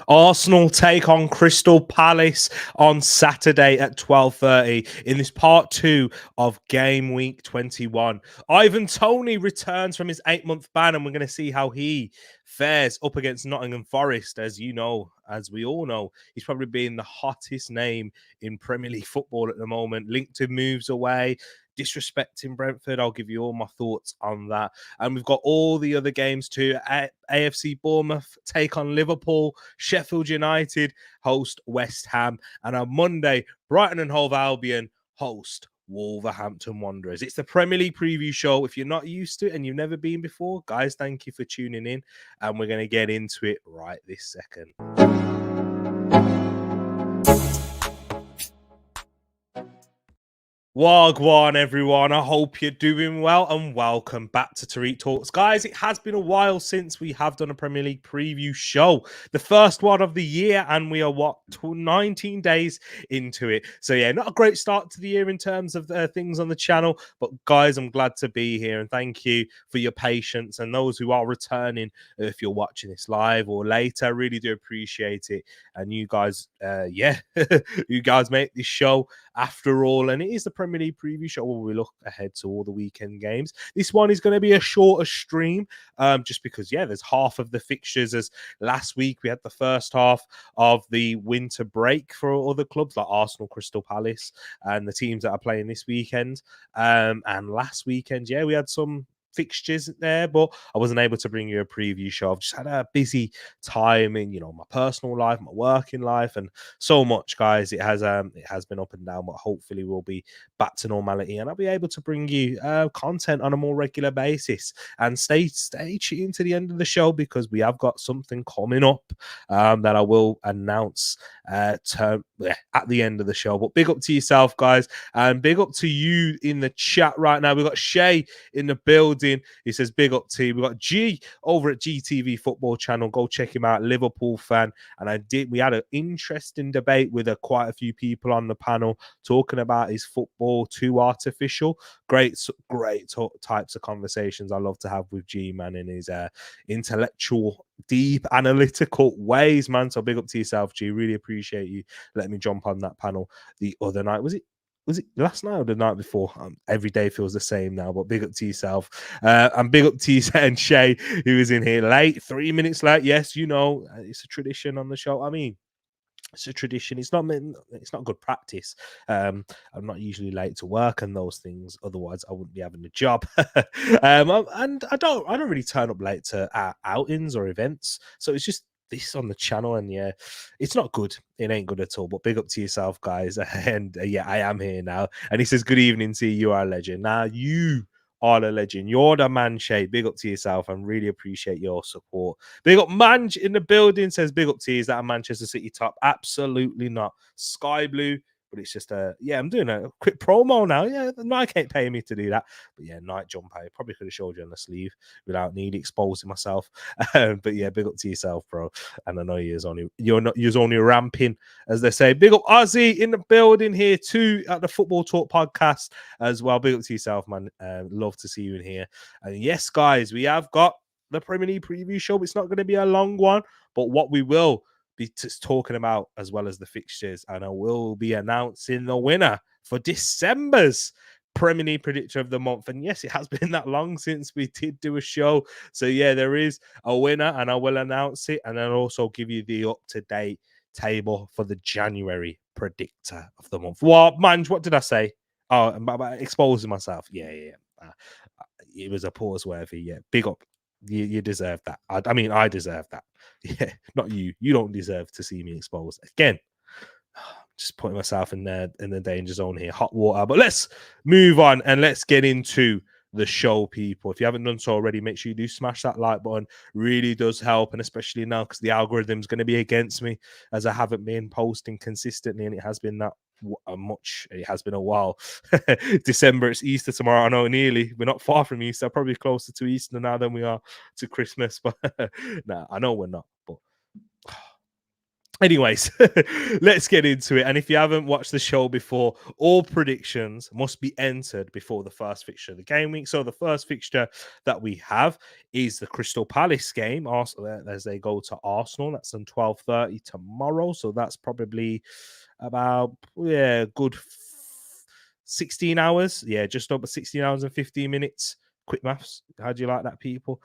Arsenal take on Crystal Palace on Saturday at 12:30 in this part 2 of Game Week 21. Ivan Toney returns from his 8-month ban, and we're going to see how he fares up against Nottingham Forest. As you know, as we all know, he's probably been the hottest name in Premier League football at the moment, linked to moves away, disrespecting Brentford. I'll give you all my thoughts on that. And we've got all the other games too. AFC Bournemouth take on Liverpool. Sheffield United host West Ham. And on Monday, Brighton and Hove Albion host Wolverhampton Wanderers. It's the Premier League preview show. If you're not used to it and you've never been before, guys, thank you for tuning in. And we're going to get into it right this second. Wagwan, everyone. I hope you're doing well and welcome back to Tereak Talks. Guys, it has been a while since we have done a Premier League preview show. The first one of the year, and we are, 19 days into it. So, yeah, not a great start to the year in terms of things on the channel. But, guys, I'm glad to be here, and thank you for your patience. And those who are returning, if you're watching this live or later, I really do appreciate it. And you guys, you guys make this show after all, and it is the Premier League preview show where we look ahead to all the weekend games. This one is going to be a shorter stream, just because, there's half of the fixtures. As last week, we had the first half of the winter break for other clubs like Arsenal, Crystal Palace, and the teams that are playing this weekend. And last weekend, we had some fixtures there, but I wasn't able to bring you a preview show. I've just had a busy time in, my personal life, my working life, and so much, guys. It has been up and down, but hopefully we'll be back to normality, and I'll be able to bring you content on a more regular basis. And stay tuned to the end of the show, because we have got something coming up that I will announce at the end of the show. But big up to yourself, guys, and big up to you in the chat right now. We've got Shay in the building. He says big up to you. We've got G over at GTV Football Channel. Go check him out, Liverpool fan. And we had an interesting debate with quite a few people on the panel talking about his football too artificial. Great types of conversations I love to have with G, man, in his intellectual, deep, analytical ways, man. So big up to yourself, G. Really appreciate you letting me jump on that panel the other night. Was it last night or the night before? Every day feels the same now, but big up to yourself. And big up to you and Shay, who was in here late, 3 minutes late. Yes, it's a tradition on the show. I mean, it's a tradition. It's not good practice. I'm not usually late to work and those things. Otherwise, I wouldn't be having a job. And I don't really turn up late to outings or events. So it's just this on the channel, and it's not good. It ain't good at all. But big up to yourself, guys. And I am here now. And he says, good evening to you. You are a legend. Now you are a legend. You're the man, Shay. Big up to yourself, and really appreciate your support. Big up Mange in the building, says big up to you. Is that a Manchester City top? Absolutely not. Sky blue. But it's just I'm doing a quick promo now. Nike ain't paying me to do that. But night jumper. I probably could have showed you on the sleeve without exposing myself. But big up to yourself, bro. And I know you're only ramping, as they say. Big up Ozzy in the building here too at the Football Talk podcast as well. Big up to yourself, man. Love to see you in here. And yes, guys, we have got the Premier League preview show. It's not going to be a long one, but what we will be talking about, as well as the fixtures, and I will be announcing the winner for December's Premier League predictor of the month. And yes, it has been that long since we did do a show. So yeah, there is a winner, and I will announce it, and I'll also give you the up-to-date table for the January predictor of the month. What, Mange, what did I say? Oh, about exposing myself. Yeah. It was a pause worthy. Yeah, big up. You deserve that. I mean, I deserve that. Yeah, not you. You don't deserve to see me exposed again. Just putting myself in the danger zone here, hot water. But let's move on and let's get into the show, people. If you haven't done so already, make sure you do smash that like button. Really does help, and especially now because the algorithm's going to be against me, as I haven't been posting consistently, and it has been that much. It has been a while. December, it's Easter tomorrow. I know, nearly. We're not far from Easter. Probably closer to Easter now than we are to Christmas. But nah, I know we're not. But anyways, let's get into it. And if you haven't watched the show before, all predictions must be entered before the first fixture of the game week. So the first fixture that we have is the Crystal Palace game as they go to Arsenal. That's on 12:30 tomorrow. So that's probably about good 16 hours. Yeah, just over 16 hours and 15 minutes. Quick maths. How do you like that, people?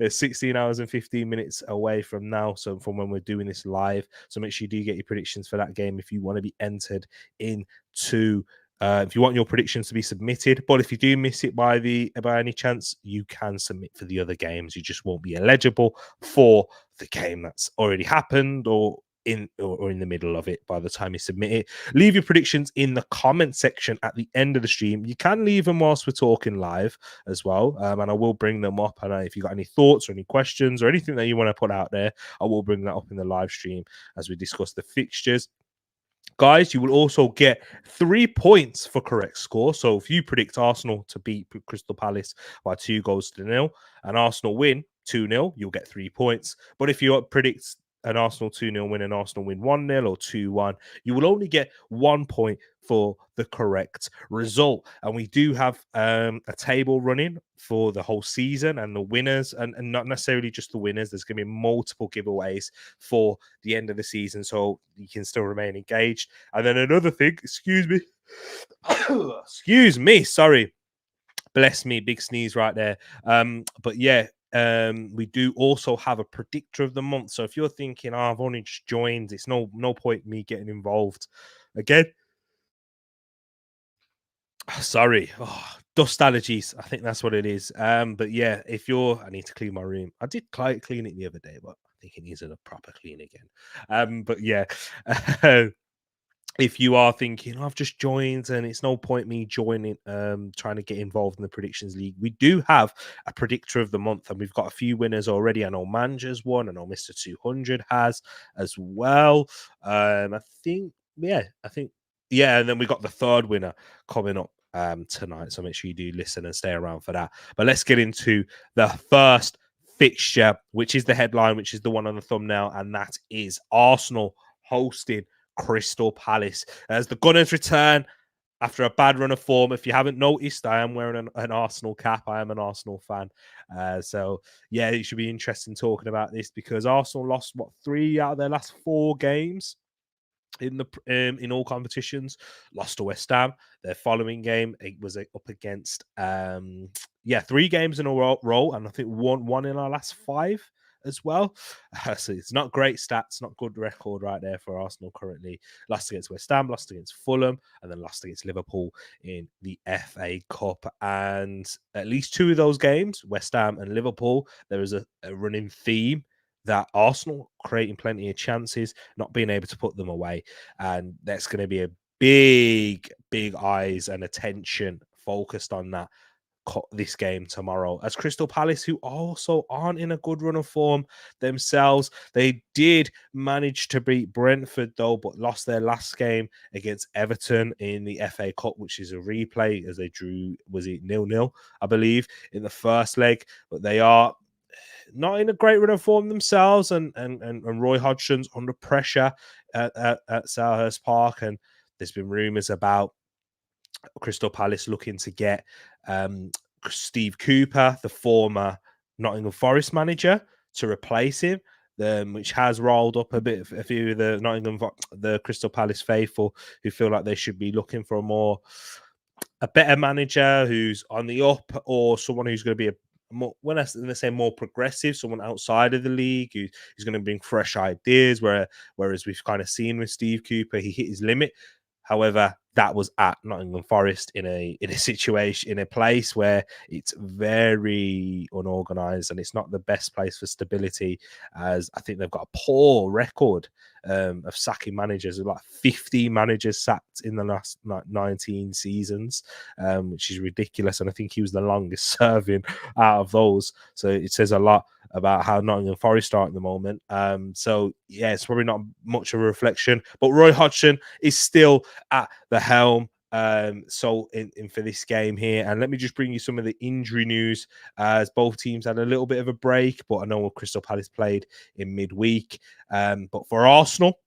16 hours and 15 minutes away from now. So from when we're doing this live. So make sure you do get your predictions for that game if you want to be entered into. If you want your predictions to be submitted, but if you do miss it by any chance, you can submit for the other games. You just won't be eligible for the game that's already happened or in the middle of it by the time you submit it. Leave your predictions in the comment section at the end of the stream. You can leave them whilst we're talking live as well, and I will bring them up. And if you got any thoughts or any questions or anything that you want to put out there, I will bring that up in the live stream as we discuss the fixtures. Guys, you will also get 3 points for correct score. So if you predict Arsenal to beat Crystal Palace by 2-0 and Arsenal win 2-0, you'll get 3 points. But if you predict an Arsenal 2-0 win and Arsenal win 1-0 or 2-1, you will only get 1 point for the correct result. And we do have a table running for the whole season and the winners, and not necessarily just the winners. There's going to be multiple giveaways for the end of the season, so you can still remain engaged. And then another thing, excuse me, sorry. Bless me, big sneeze right there. But yeah, we do also have a predictor of the month. So if you're thinking, I've only just joined, it's no point me getting involved again. Sorry, dust allergies. I think that's what it is. But yeah, I need to clean my room. I did clean it the other day, but I think it needs a proper clean again. But yeah. If you are thinking, I've just joined and it's no point me joining, trying to get involved in the predictions league, we do have a predictor of the month, and we've got a few winners already. I know Manja's won. I know Mr. 200 has as well. And then we got the third winner coming up tonight. So make sure you do listen and stay around for that. But let's get into the first fixture, which is the headline, which is the one on the thumbnail, and that is Arsenal hosting Crystal Palace as the Gunners return after a bad run of form. If you haven't noticed, I am wearing an Arsenal cap. I am an Arsenal fan. So yeah, it should be interesting talking about this because Arsenal lost 3 out of their last 4 games in all competitions. Lost to West Ham. Their following game, it was up against 3 games in a row, and I think one in our last 5 as well. So it's not great stats, not good record right there for Arsenal currently. Lost against West Ham, lost against Fulham, and then lost against Liverpool in the FA Cup. And at least 2 of those games, West Ham and Liverpool, there is a running theme that Arsenal creating plenty of chances, not being able to put them away. And that's going to be a big eyes and attention focused on that this game tomorrow, as Crystal Palace, who also aren't in a good run of form themselves. They did manage to beat Brentford though, but lost their last game against Everton in the FA Cup, which is a replay, as they drew, was it 0-0, I believe, in the first leg. But they are not in a great run of form themselves, and Roy Hodgson's under pressure at Selhurst Park, and there's been rumours about Crystal Palace looking to get Steve Cooper, the former Nottingham Forest manager, to replace him, which has rolled up a few of the Crystal Palace faithful who feel like they should be looking for a more a better manager who's on the up, or someone who's going to be a more, when I say more progressive, someone outside of the league who's going to bring fresh ideas. Whereas we've kind of seen with Steve Cooper, he hit his limit. However, that was at Nottingham Forest in a situation, in a place where it's very unorganized and it's not the best place for stability, as I think they've got a poor record of sacking managers. Like 50 managers sacked in the last 19 seasons, which is ridiculous. And I think he was the longest serving out of those. So it says a lot about how Nottingham Forest are at the moment. So yeah, it's probably not much of a reflection. But Roy Hodgson is still at the helm. So in for this game here, and let me just bring you some of the injury news, as both teams had a little bit of a break, but I know Crystal Palace played in midweek. But for Arsenal,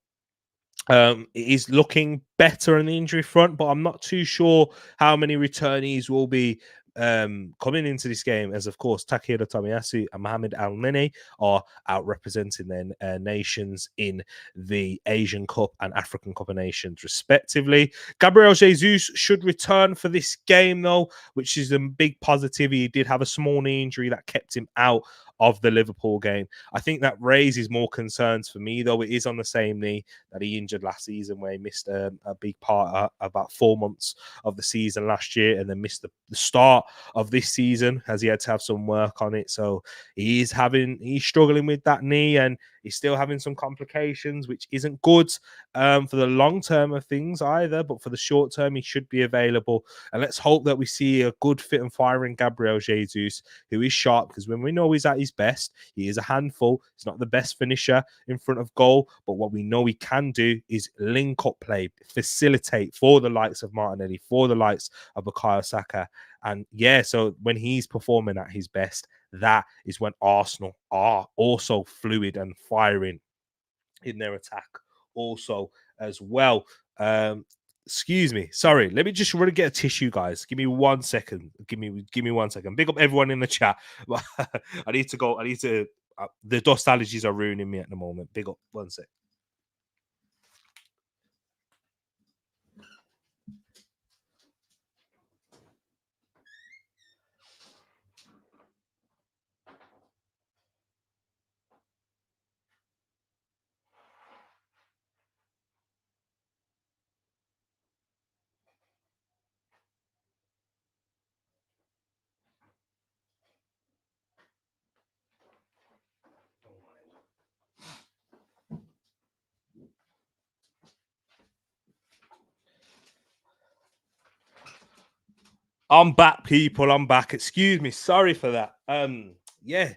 it is looking better on the injury front, but I'm not too sure how many returnees will be coming into this game, as of course Takehiro Tomiyasu and Mohamed Al-Neni are out representing their nations in the Asian Cup and African Cup of Nations respectively. Gabriel Jesus should return for this game though, which is a big positive. He did have a small knee injury that kept him out of the Liverpool game. I think that raises more concerns for me, though. It is on the same knee that he injured last season, where he missed a big part, about 4 months of the season last year, and then missed the start of this season, as he had to have some work on it. So he's struggling with that knee, and he's still having some complications, which isn't good for the long term of things either. But for the short term, he should be available. And let's hope that we see a good fit and firing Gabriel Jesus, who is sharp, because when we know he's at his best, he is a handful. He's not the best finisher in front of goal, but what we know he can do is link up play, facilitate for the likes of Martinelli, for the likes of Bukayo Saka. And yeah, so when he's performing at his best, that is when Arsenal are also fluid and firing in their attack also as well. Excuse me. Sorry. Let me just really get a tissue, guys. Give me 1 second. Give me 1 second. Big up everyone in the chat. I need to go. The dust allergies are ruining me at the moment. Big up. 1 sec. I'm back, people. I'm back. Excuse me. Sorry for that. Yeah.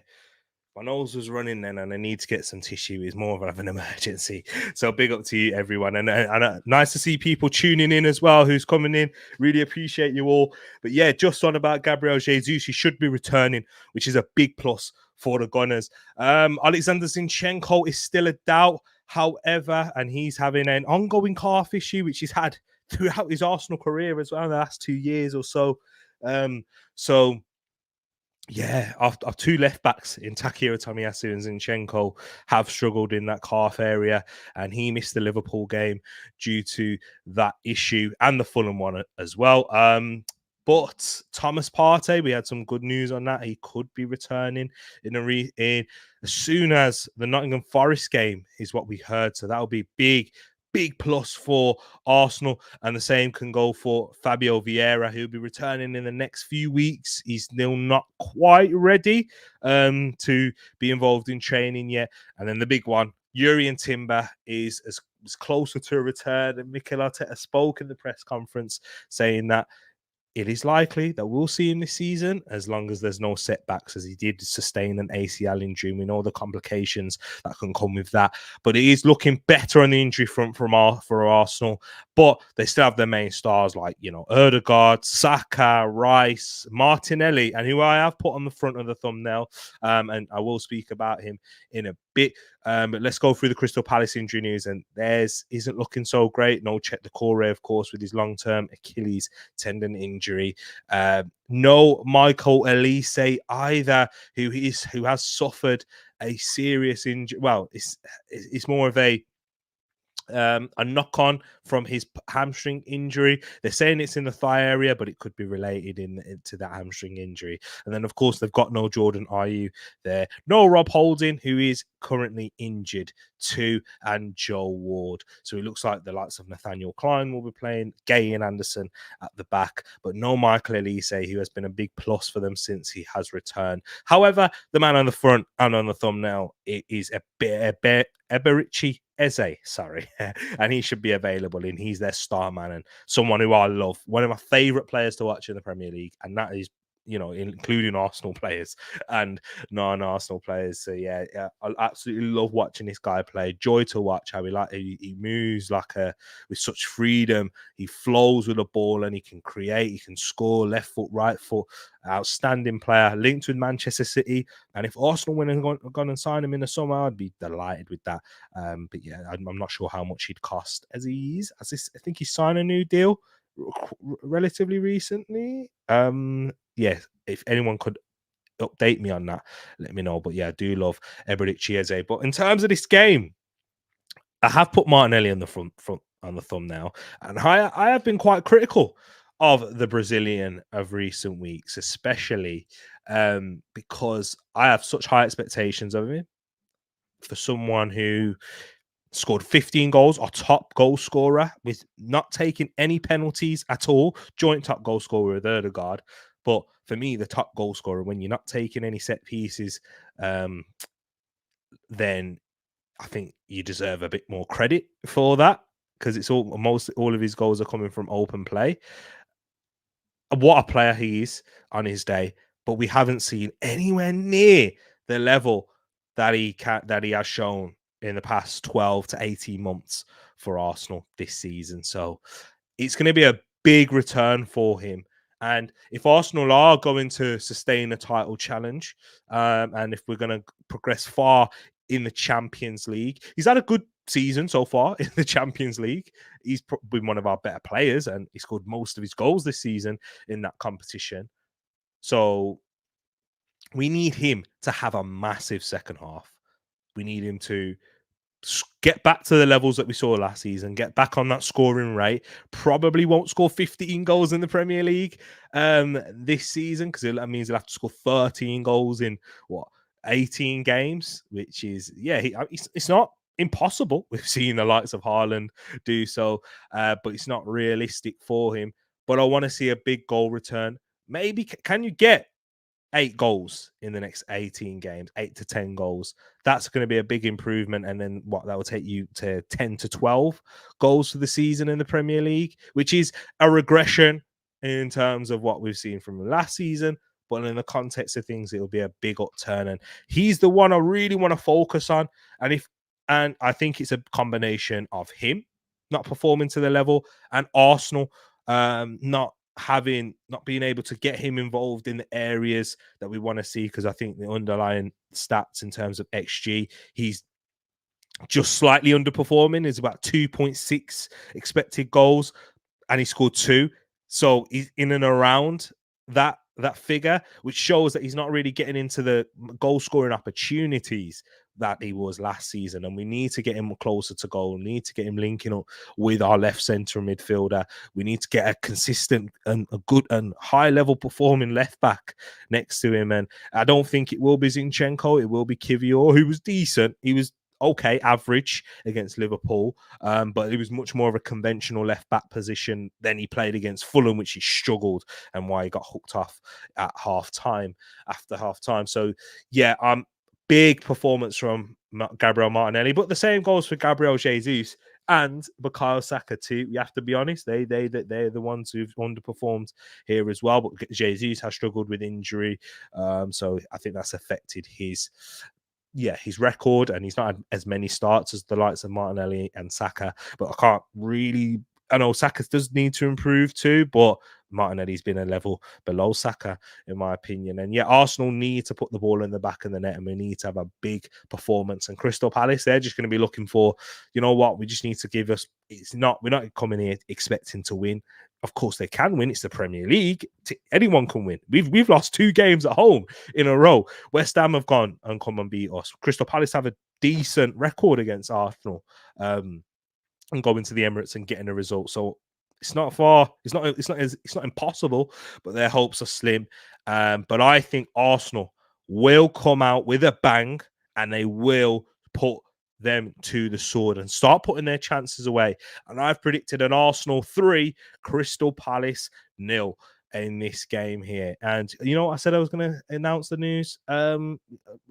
My nose was running then, and I need to get some tissue. It's more of an emergency. So big up to you, everyone. And nice to see people tuning in as well, who's coming in. Really appreciate you all. But yeah, just on about Gabriel Jesus, he should be returning, which is a big plus for the Gunners. Alexander Zinchenko is still a doubt, however, and he's having an ongoing calf issue, which he's had throughout his Arsenal career as well in the last 2 years or so. Yeah, our two left backs in Takehiro Tomiyasu and Zinchenko have struggled in that calf area, and he missed the Liverpool game due to that issue, and the Fulham one as well. But Thomas Partey, we had some good news on that. He could be returning in as soon as the Nottingham Forest game is what we heard. So that'll be big plus for Arsenal, and the same can go for Fabio Vieira, who'll be returning in the next few weeks. He's still not quite ready to be involved in training yet. And then the big one, Jurgen Timber, is as closer to a return, and Mikel Arteta spoke in the press conference saying that it is likely that we'll see him this season, as long as there's no setbacks, as he did sustain an ACL injury. We know the complications that can come with that, but it is looking better on the injury front for Arsenal. But they still have their main stars like, Ødegaard, Saka, Rice, Martinelli, and who I have put on the front of the thumbnail, and I will speak about him in a bit. But let's go through the Crystal Palace injury news, and theirs isn't looking so great. No Chet Decore, of course, with his long-term Achilles tendon injury. No Michael Elise either, who has suffered a serious injury. Well, it's more of a a knock on from his hamstring injury. They're saying it's in the thigh area, but it could be related to that hamstring injury. And then, of course, they've got no Jordan Ayew there, no Rob Holding, who is currently injured too, and Joe Ward. So it looks like the likes of Nathaniel Klein will be playing, Gay and Anderson at the back, but no Michael Elise, who has been a big plus for them since he has returned. However, the man on the front and on the thumbnail is Eberichi Eze, sorry, and he should be available, and he's their star man and someone who I love, one of my favourite players to watch in the Premier League, and that is, including Arsenal players and non-Arsenal players. So yeah, I absolutely love watching this guy play. Joy to watch how he moves with such freedom. He flows with the ball and he can create. He can score left foot, right foot. Outstanding player, linked with Manchester City. And if Arsenal went and gone and signed him in the summer, I'd be delighted with that. But yeah, I'm not sure how much he'd cost I think he signed a new deal relatively recently. Yeah, if anyone could update me on that, let me know. But yeah, I do love Erik Chieze. But in terms of this game, I have put Martinelli on the front on the thumbnail, and I have been quite critical of the Brazilian of recent weeks, especially because I have such high expectations of him for someone who scored 15 goals, our top goal scorer, with not taking any penalties at all. Joint top goal scorer with Odegaard. But for me, the top goal scorer, when you're not taking any set pieces, then I think you deserve a bit more credit for that, because it's almost all of his goals are coming from open play. What a player he is on his day, but we haven't seen anywhere near the level that he has shown in the past 12 to 18 months for Arsenal this season. So it's going to be a big return for him. And if Arsenal are going to sustain a title challenge, and if we're going to progress far in the Champions League, he's had a good season so far in the Champions League. He's been one of our better players, and he scored most of his goals this season in that competition. So we need him to have a massive second half. We need him to get back to the levels that we saw last season, get back on that scoring rate. Probably won't score 15 goals in the Premier League this season, because that means he'll have to score 13 goals in 18 games, which is, it's not impossible. We've seen the likes of Haaland do so, but it's not realistic for him. But I want to see a big goal return. Maybe can you get 8 goals in the next 18 games, 8 to 10 goals? That's going to be a big improvement. And then that will take you to 10 to 12 goals for the season in the Premier League, which is a regression in terms of what we've seen from last season. But in the context of things, it'll be a big upturn. And he's the one I really want to focus on. And I think it's a combination of him not performing to the level and Arsenal not being able to get him involved in the areas that we want to see, because I think the underlying stats in terms of XG, he's just slightly underperforming. Is about 2.6 expected goals, and he scored 2. So he's in and around that figure, which shows that he's not really getting into the goal scoring opportunities that he was last season. And we need to get him closer to goal. We need to get him linking up with our left centre midfielder. We need to get a consistent and a good and high level performing left back next to him. And I don't think it will be Zinchenko. It will be Kivior, who was decent. He was okay, average against Liverpool, but it was much more of a conventional left back position than he played against Fulham, which he struggled, and why he got hooked off at after half time. So yeah, big performance from Gabriel Martinelli, but the same goes for Gabriel Jesus and Bukayo Saka too. We have to be honest; they're the ones who've underperformed here as well. But Jesus has struggled with injury, so I think that's affected his record, and he's not had as many starts as the likes of Martinelli and Saka. But I know Saka does need to improve too, but Martinelli's been a level below Saka, in my opinion. And yeah, Arsenal need to put the ball in the back of the net, and we need to have a big performance. And Crystal Palace, they're just going to be looking for, you know what, we just need to give us, we're not coming here expecting to win. Of course, they can win. It's the Premier League. Anyone can win. We've lost 2 games at home in a row. West Ham have gone and come and beat us. Crystal Palace have a decent record against Arsenal. and going to the Emirates and getting a result. So it's not far. It's not impossible, but their hopes are slim. But I think Arsenal will come out with a bang, and they will put them to the sword and start putting their chances away. And I've predicted an Arsenal 3, Crystal Palace 0 in this game here. And you know what? I said I was going to announce the news about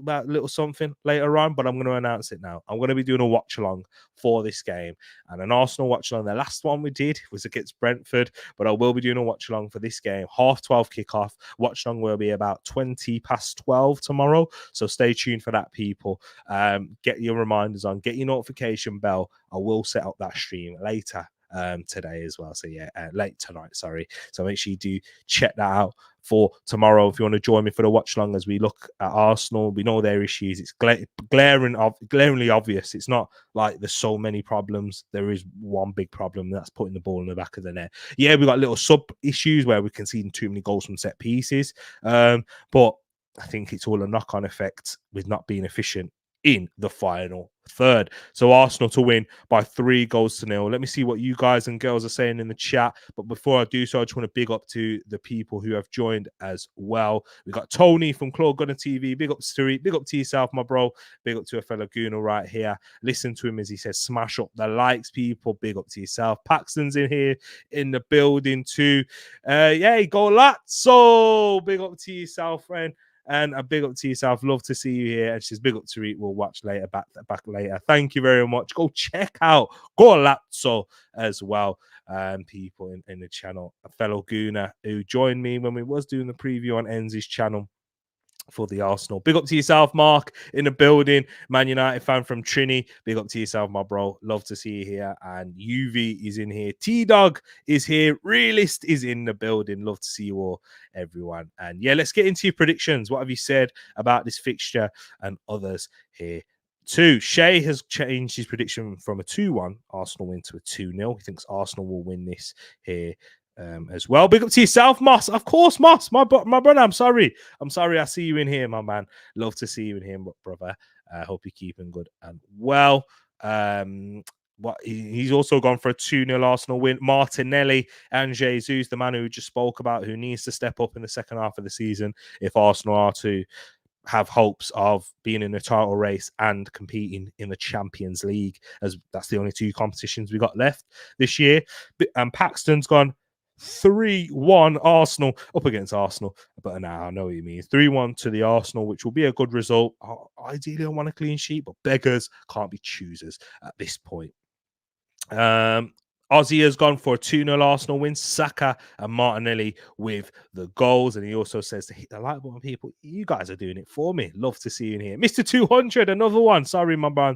a little something later on, but I'm going to announce it now. I'm going to be doing a watch along for this game and an Arsenal watch along. The last one we did was against Brentford, but I will be doing a watch along for this game. 12:30 kickoff. Watch along will be about 12:20 tomorrow. So stay tuned for that, people. Get your reminders on, get your notification bell. I will set up that stream later today as well. So yeah, late tonight, sorry. So make sure you do check that out for tomorrow if you want to join me for the watch long as we look at Arsenal. We know their issues. It's glaringly obvious. It's not like there's so many problems. There is one big problem, that's putting the ball in the back of the net. Yeah, we've got little sub issues where we're conceding too many goals from set pieces. But I think it's all a knock-on effect with not being efficient in the final third. So Arsenal to win by 3-0. Let me see what you guys and girls are saying in the chat. But before I do so, I just want to big up to the people who have joined as well. We got Toney from Claw Gunner TV. Big up to Tereak. Big up to yourself, my bro. Big up to a fellow Gooner right here. Listen to him as he says, smash up the likes, people. Big up to yourself. Paxton's in here in the building too. Yeah, go Lazzo. Big up to yourself, friend. And a big up to yourself. Love to see you here. And she's big up to Erik. We'll watch later, back later. Thank you very much. Go check out Golazzo as well. People in the channel. A fellow Gooner who joined me when we was doing the preview on Enzi's channel for the Arsenal. Big up to yourself, Mark, in the building. Man United fan from Trini. Big up to yourself, my bro. Love to see you here. And UV is in here. T-Dog is here. Realist is in the building. Love to see you all, everyone. And yeah, let's get into your predictions. What have you said about this fixture and others here too? Shay has changed his prediction from a 2-1 Arsenal win to a 2-0. He thinks Arsenal will win this here as well. Big up to yourself, Moss. Of course, Moss, my brother. I'm sorry. I see you in here, my man. Love to see you in here, brother. I hope you're keeping good and well. He's also gone for a 2-0 Arsenal win. Martinelli and Jesus, the man who just spoke about, who needs to step up in the second half of the season if Arsenal are to have hopes of being in the title race and competing in the Champions League, as that's the only 2 competitions we got left this year. And Paxton's gone 3-1 Arsenal up against Arsenal. But now I know what you mean. 3-1 to the Arsenal, which will be a good result. Ideally, I want a clean sheet, but beggars can't be choosers at this point. Ozzy has gone for a 2-0 Arsenal win. Saka and Martinelli with the goals. And he also says to hit the like button, people. You guys are doing it for me. Love to see you in here. Mr. 200, another one. Sorry, my man.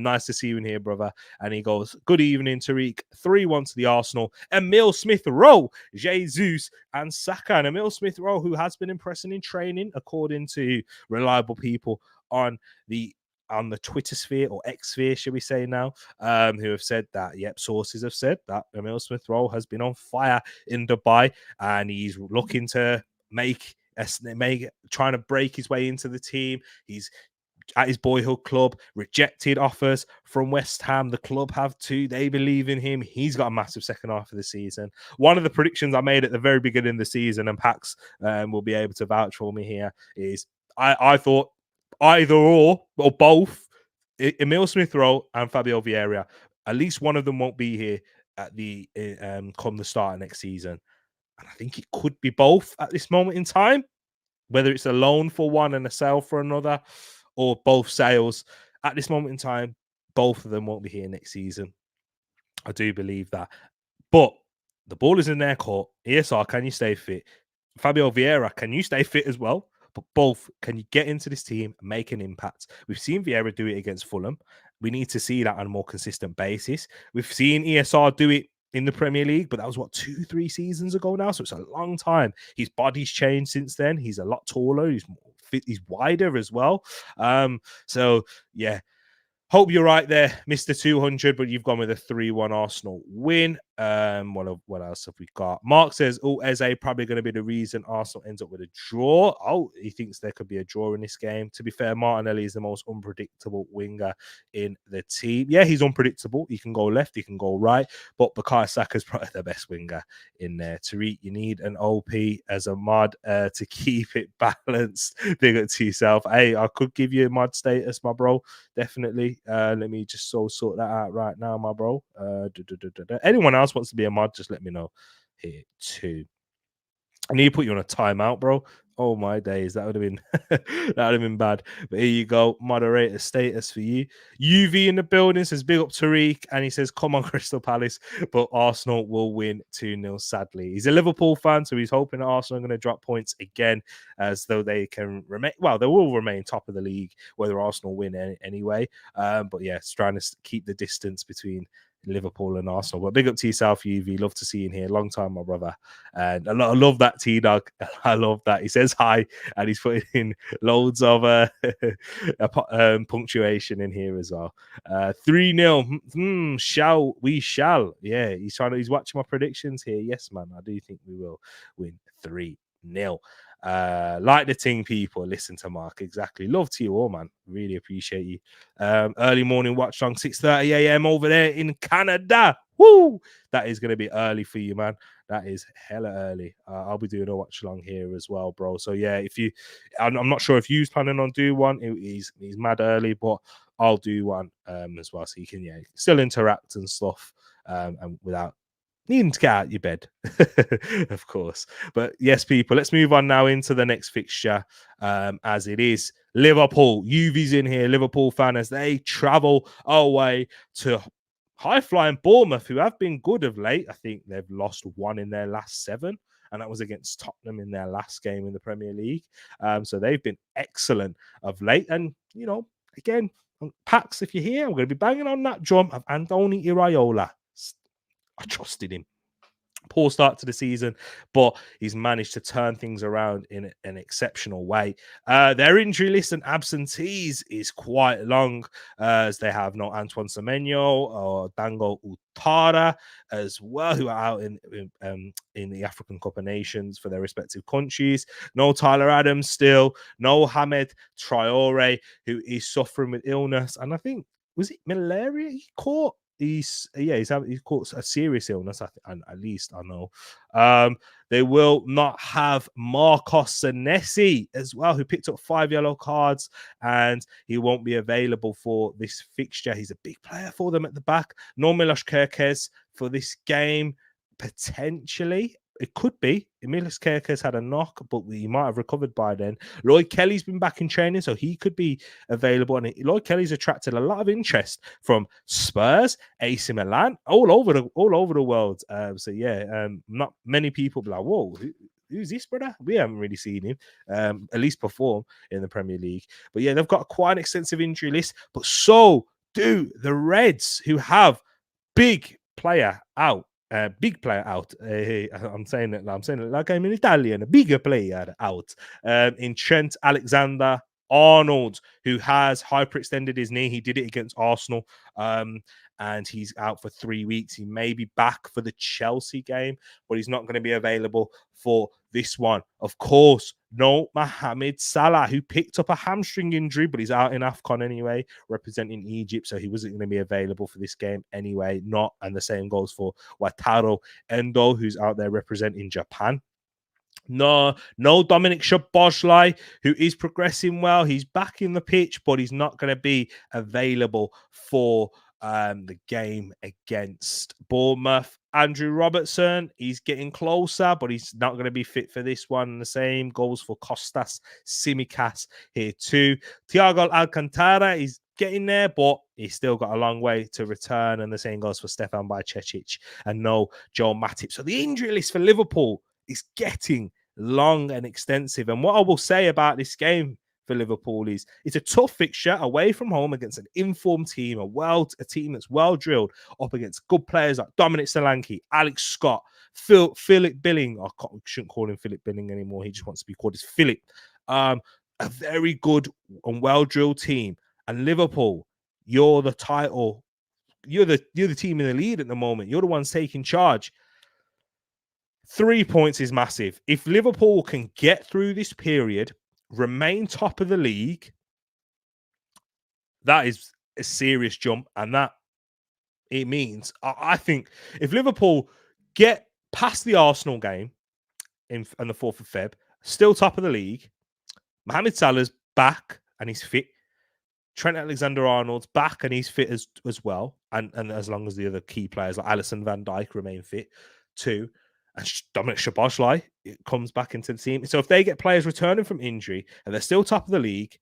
Nice to see you in here, brother. And he goes, good evening, Tereak. 3-1 to the Arsenal. Emile Smith-Rowe, Jesus, and Saka. And Emile Smith-Rowe, who has been impressing in training, according to reliable people on the Twitter sphere, or X sphere, should we say now, who have said that, sources have said that Emile Smith-Rowe has been on fire in Dubai, and he's looking to trying to break his way into the team. He's at his boyhood club, rejected offers from West Ham. The club have too. They believe in him. He's got a massive second half of the season. One of the predictions I made at the very beginning of the season, and Pax will be able to vouch for me here, is I thought either or both, Emile Smith-Rowe and Fabio Vieira, at least one of them won't be here at the come the start of next season. And I think it could be both at this moment in time, whether it's a loan for one and a sale for another, or both sales. At this moment in time, both of them won't be here next season. I do believe that. But the ball is in their court. ESR, can you stay fit? Fabio Vieira, can you stay fit as well? But both, can you get into this team and make an impact? We've seen Vieira do it against Fulham. We need to see that on a more consistent basis. We've seen ESR do it in the Premier League, but that was 2-3 seasons ago now. So it's a long time. His body's changed since then. He's a lot taller. He's more fit. He's wider as well. So yeah. Hope you're right there, Mr. 200, but you've gone with a 3-1 Arsenal win. What else have we got? Mark says, Eze probably going to be the reason Arsenal ends up with a draw. He thinks there could be a draw in this game. To be fair, Martinelli is the most unpredictable winger in the team. Yeah, he's unpredictable. He can go left, he can go right, but Bukayo Saka's probably the best winger in there. Tariq, you need an OP as a mod to keep it balanced. Big up to yourself. Hey, I could give you a mod status, my bro. Definitely. Let me just sort that out right now, my bro. Anyone else wants to be a mod, just let me know here too. I need to put you on a timeout, bro. Oh my days, that would have been that would have been bad. But here you go, moderator status for you. UV in the building says big up Tereak, and he says, "Come on, Crystal Palace," but Arsenal will win 2-0. Sadly, he's a Liverpool fan, so he's hoping that Arsenal are going to drop points again, as though they can remain. Well, they will remain top of the league, whether Arsenal win anyway. But yeah, it's trying to keep the distance between Liverpool and Arsenal. But big up to yourself, UV. Love to see you in here. Long time, my brother. And I love that T-Dog. I love that. He says hi, and he's putting in loads of punctuation in here as well. 3-0. We shall. Yeah, he's watching my predictions here. Yes, man. I do think we will win 3-0. Like the thing, people. Listen to Mark. Exactly. Love to you all, man. Really appreciate you. Early morning watch long, 6:30 a.m. over there in Canada. Woo! That is going to be early for you, man. That is hella early. I'll be doing a watch along here as well, bro. So yeah, I'm not sure if you're planning on doing one. He's mad early, but I'll do one as well, so you can still interact and stuff, and without needing to get out of your bed, of course. But yes, people, let's move on now into the next fixture, as it is Liverpool. UV's in here, Liverpool fan, as they travel away to high-flying Bournemouth, who have been good of late. I think they've lost one in their last 7, and that was against Tottenham in their last game in the Premier League. So they've been excellent of late. And, again, Pax, if you're here, I'm going to be banging on that drum of Andoni Iraola. I trusted him. Poor start to the season, but he's managed to turn things around in an exceptional way. Their injury list and absentees is quite long, as they have no Antoine Semenyo or Dango Utara as well, who are out in the African Cup of Nations for their respective countries. No Tyler Adams still, no Hamed Traore, who is suffering with illness, and I think, was it malaria he caught? He's caught a serious illness, at least I know. They will not have Marcos Senesi as well, who picked up 5 yellow cards, and he won't be available for this fixture. He's a big player for them at the back. No Milos Kerkez for this game, potentially. It could be. Milos Kerkez had a knock, but he might have recovered by then. Lloyd Kelly's been back in training, so he could be available. And Lloyd Kelly's attracted a lot of interest from Spurs, AC Milan, all over the world. Not many people be like, whoa, who's this, brother? We haven't really seen him, at least perform in the Premier League. But yeah, they've got quite an extensive injury list, but so do the Reds, who have big player out. Big player out. I'm saying it like I'm in Italian. A bigger player out. In Trent Alexander-Arnold, who has hyperextended his knee. He did it against Arsenal, and he's out for 3 weeks. He may be back for the Chelsea game, but he's not going to be available for this one. Of course, no Mohamed Salah, who picked up a hamstring injury, but he's out in AFCON anyway, representing Egypt, so he wasn't going to be available for this game anyway. And the same goes for Wataru Endo, who's out there representing Japan. No Dominic Szoboszlai, who is progressing well. He's back in the pitch, but he's not going to be available for the game against Bournemouth. Andrew Robertson, he's getting closer, but he's not going to be fit for this one. And the same goes for Kostas Tsimikas here too. Thiago Alcantara, he's getting there, but he's still got a long way to return. And the same goes for Stefan Bajcetic and no Joel Matip. So the injury list for Liverpool is getting long and extensive. And what I will say about this game for Liverpool is it's a tough fixture away from home against an informed team, a team that's well drilled, up against good players like Dominic Solanke, Alex Scott, Philip Billing. I shouldn't call him Philip Billing anymore. He just wants to be called as Philip. A very good and well drilled team. And Liverpool, you're the title you're the team in the lead at the moment. You're the ones taking charge. 3 points is massive. If Liverpool can get through this period, remain top of the league, that is a serious jump, and that it means I think if Liverpool get past the Arsenal game on the 4th of Feb, still top of the league, Mohamed Salah's back and he's fit. Trent Alexander-Arnold's back and he's fit as well. And as long as the other key players like Alisson, Van Dijk remain fit too. And Dominic Szoboszlai comes back into the team. So if they get players returning from injury and they're still top of the league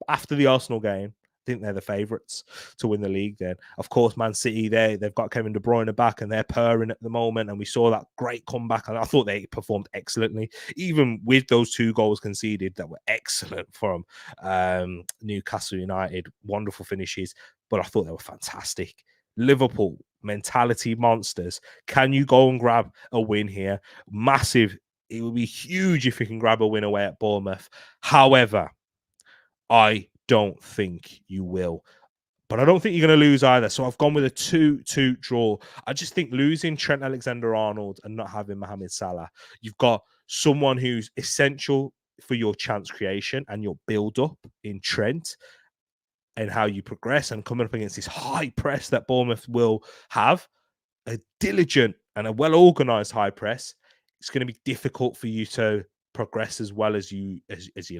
after the Arsenal game, I think they're the favourites to win the league then. Of course, Man City, they've got Kevin De Bruyne back and they're purring at the moment. And we saw that great comeback. And I thought they performed excellently, even with those 2 goals conceded that were excellent from Newcastle United. Wonderful finishes, but I thought they were fantastic. Liverpool, mentality monsters. Can you go and grab a win here? Massive. It would be huge if you can grab a win away at Bournemouth. However, I don't think you will. But I don't think you're going to lose either. So I've gone with a 2-2 draw. I just think losing Trent Alexander-Arnold and not having Mohamed Salah, you've got someone who's essential for your chance creation and your build-up in Trent and how you progress, and coming up against this high press that Bournemouth will have, a diligent and a well-organised high press. It's going to be difficult for you to progress as well as you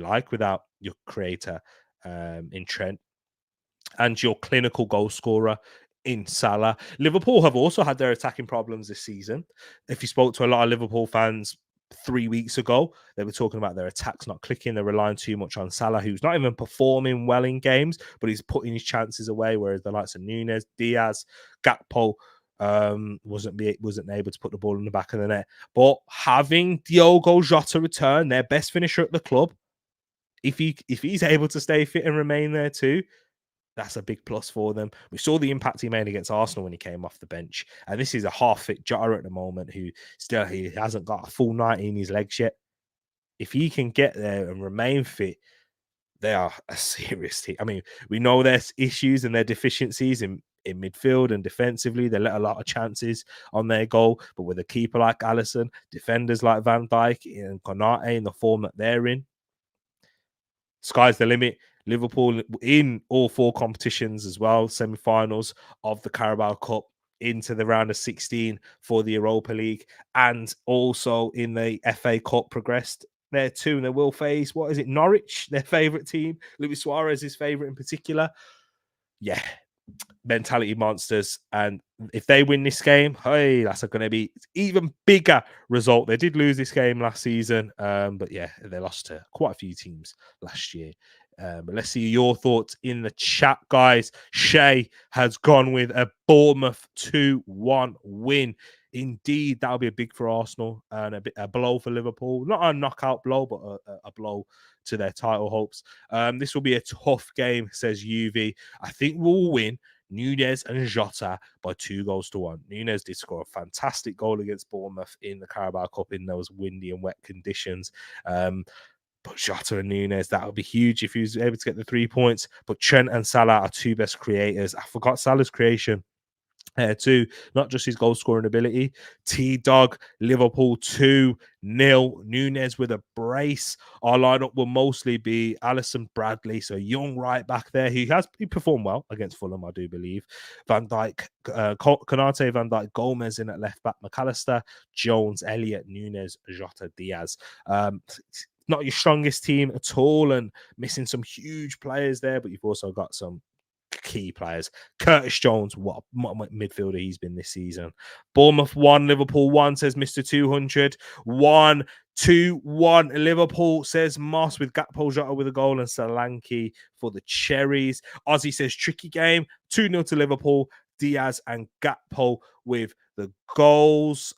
like without your creator in Trent and your clinical goal scorer in Salah. Liverpool have also had their attacking problems this season. If you spoke to a lot of Liverpool fans 3 weeks ago, they were talking about their attacks not clicking. They're relying too much on Salah, who's not even performing well in games, but he's putting his chances away, whereas the likes of Nunes, Diaz, Gakpo wasn't able to put the ball in the back of the net. But having Diogo Jota return, their best finisher at the club, if he's able to stay fit and remain there too, that's a big plus for them. We saw the impact he made against Arsenal when he came off the bench. And this is a half-fit Jota at the moment who he hasn't got a full 90 in his legs yet. If he can get there and remain fit, they are a serious team. I mean, we know there's issues and their deficiencies in midfield and defensively. They let a lot of chances on their goal. But with a keeper like Alisson, defenders like Van Dijk and Konate in the form that they're in, sky's the limit. Liverpool in all 4 competitions as well, semi-finals of the Carabao Cup, into the round of 16 for the Europa League, and also in the FA Cup progressed there too. And they will face, Norwich, their favourite team. Luis Suarez is favourite in particular. Yeah, mentality monsters. And if they win this game, hey, that's going to be even bigger result. They did lose this game last season, but yeah, they lost to quite a few teams last year. But let's see your thoughts in the chat, guys. Shay has gone with a Bournemouth 2-1 win. Indeed, that'll be a big for Arsenal and a blow for Liverpool. Not a knockout blow, but a blow to their title hopes. This will be a tough game, says UV. I think we'll win Nunes and Jota by 2-1. Nunes did score a fantastic goal against Bournemouth in the Carabao Cup in those windy and wet conditions. But Jota and Nunes, that would be huge if he was able to get the 3 points. But Trent and Salah are 2 best creators. I forgot Salah's creation too, not just his goal scoring ability. T-Dog, Liverpool 2-0. Nunes with a brace. Our lineup will mostly be Alisson, Bradley, so young right back there. He performed well against Fulham, I do believe. Van Dijk, Konate, Van Dijk, Gomez in at left back, McAllister, Jones, Elliott, Nunes, Jota, Diaz. Not your strongest team at all, and missing some huge players there, but you've also got some key players. Curtis Jones, what midfielder he's been this season. Bournemouth 1, Liverpool 1, says Mr. 200. 1-2-1 Liverpool, says Moss, with Gakpo, Jota with a goal, and Solanke for the Cherries. Ozzy says tricky game. 2-0 to Liverpool. Diaz and Gakpo with the goals.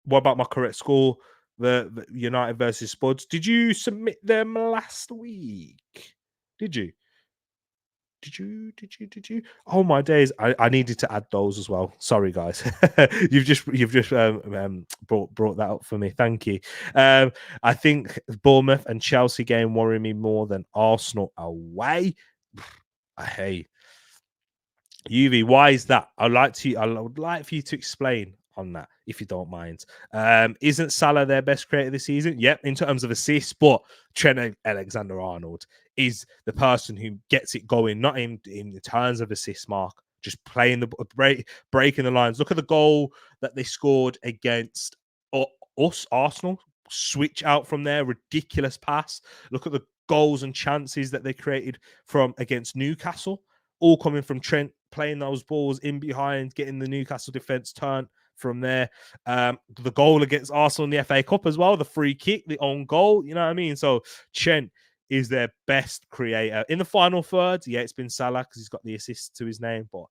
What about my correct score? The United versus Spurs. Did you submit them last week? Did you? Did you? Oh my days! I needed to add those as well. Sorry, guys. you've just brought that up for me. Thank you. I think Bournemouth and Chelsea game worry me more than Arsenal away. Hey, UV, why is that? I would like for you to explain on that, if you don't mind. Isn't Salah their best creator this season? Yep, in terms of assists, but Trent Alexander-Arnold is the person who gets it going, not in terms of assists, Mark. Just playing breaking the lines. Look at the goal that they scored against us, Arsenal. Switch out from there, ridiculous pass. Look at the goals and chances that they created from against Newcastle, all coming from Trent playing those balls in behind, getting the Newcastle defense turned from there. The goal against Arsenal in the FA Cup as well, the free kick, the own goal, you know what I mean? So Trent is their best creator. In the final third, yeah, it's been Salah because he's got the assist to his name, but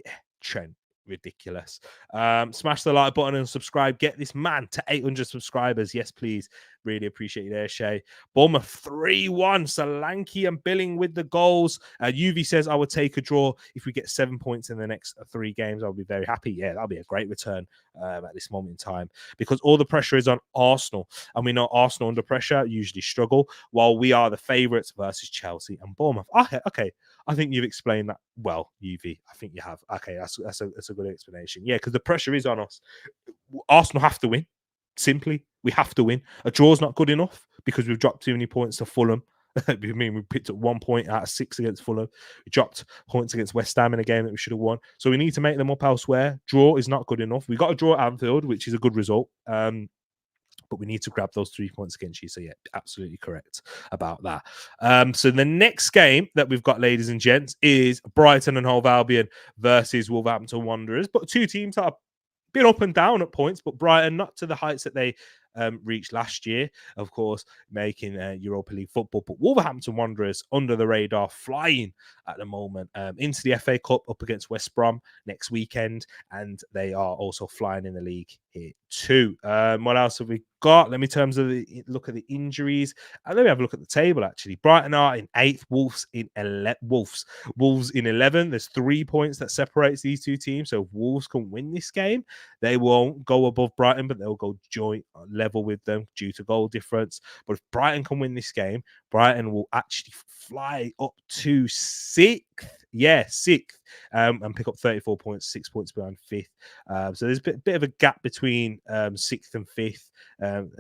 yeah, Trent, ridiculous. Smash the like button and subscribe. Get this man to 800 subscribers. Yes, please. Really appreciate you there, Shay. Bournemouth 3-1. Solanke and Billing with the goals. UV says, I would take a draw. If we get 7 points in the next 3 games, I'll be very happy. Yeah, that'll be a great return at this moment in time, because all the pressure is on Arsenal. And we know Arsenal under pressure usually struggle, while we are the favourites versus Chelsea and Bournemouth. Okay. I think you've explained that well, UV. I think you have. Okay, that's a good explanation. Yeah, because the pressure is on us. Arsenal have to win. Simply, we have to win. A draw's not good enough because we've dropped too many points to Fulham. I mean, we picked up 1 point out of 6 against Fulham. We dropped points against West Ham in a game that we should have won. So we need to make them up elsewhere. Draw is not good enough. We got a draw at Anfield, which is a good result. But we need to grab those 3 points against you. So, yeah, absolutely correct about that. So the next game that we've got, ladies and gents, is Brighton and Hove Albion versus Wolverhampton Wanderers. But 2 teams that have been up and down at points, but Brighton not to the heights that they reached last year, of course, making Europa League football. But Wolverhampton Wanderers under the radar, flying at the moment into the FA Cup up against West Brom next weekend, and they are also flying in the league here too. What else have we got? Let me look at the injuries, and let me have a look at the table. Actually, Brighton are in 8th, Wolves in 11. There's 3 points that separates these 2 teams. So if Wolves can win this game, they won't go above Brighton, but they'll go joint level with them due to goal difference. But if Brighton can win this game, Brighton will actually fly up to 6th. Yeah, 6th. And pick up 34 points, 6 points behind 5th. So there's a bit of a gap between 6th and 5th.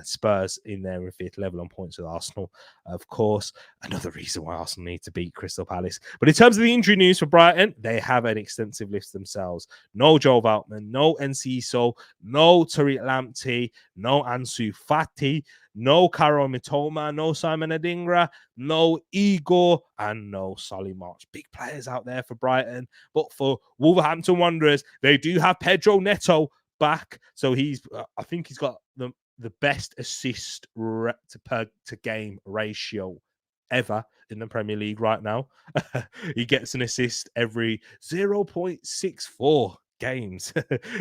Spurs in there in 5th, level on points with Arsenal, of course. Another reason why Arsenal need to beat Crystal Palace. But in terms of the injury news for Brighton, they have an extensive list themselves. No Joel Veltman, no Enciso, no Tariq Lamptey, no Ansu Fati, no Karo Mitoma, no Simon Adingra, no Igor, and no Solly March. Big players out there for Brighton. But for Wolverhampton Wanderers, they do have Pedro Neto back. So I think he's got the best assist to game ratio ever in the Premier League right now. He gets an assist every 0.64 games.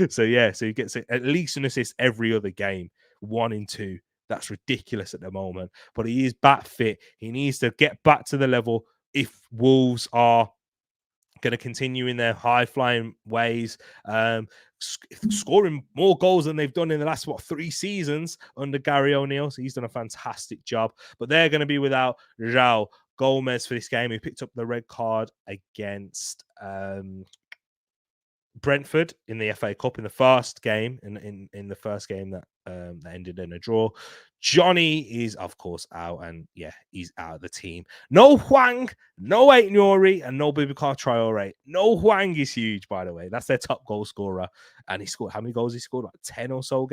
So he gets at least an assist every other game, 1 in 2. That's ridiculous at the moment. But he is back fit. He needs to get back to the level if Wolves are going to continue in their high-flying ways, scoring more goals than they've done in the last, 3 seasons under Gary O'Neill. So he's done a fantastic job. But they're going to be without João Gomez for this game. He picked up the red card against Brentford in the FA Cup in the first game, in the first game that ended in a draw. Johnny is, of course, out, and he's out of the team. No Hwang, no Aït-Nouri, and no Boubacar Traoré. No Hwang is huge, by the way. That's their top goal scorer, and he scored how many goals? He scored like 10 or so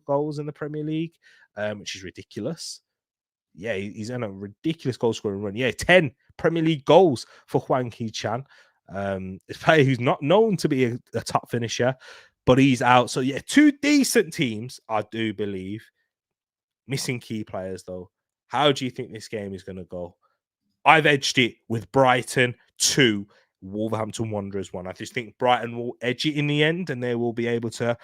goals in the Premier League, which is ridiculous. Yeah, he's on a ridiculous goal scoring run. Yeah, 10 Premier League goals for Hwang Hee-chan. A player who's not known to be a top finisher, but he's out. So 2 decent teams, I do believe. Missing key players though. How do you think this game is going to go? I've edged it with Brighton 2, Wolverhampton Wanderers 1. I just think Brighton will edge it in the end, and they will be able to,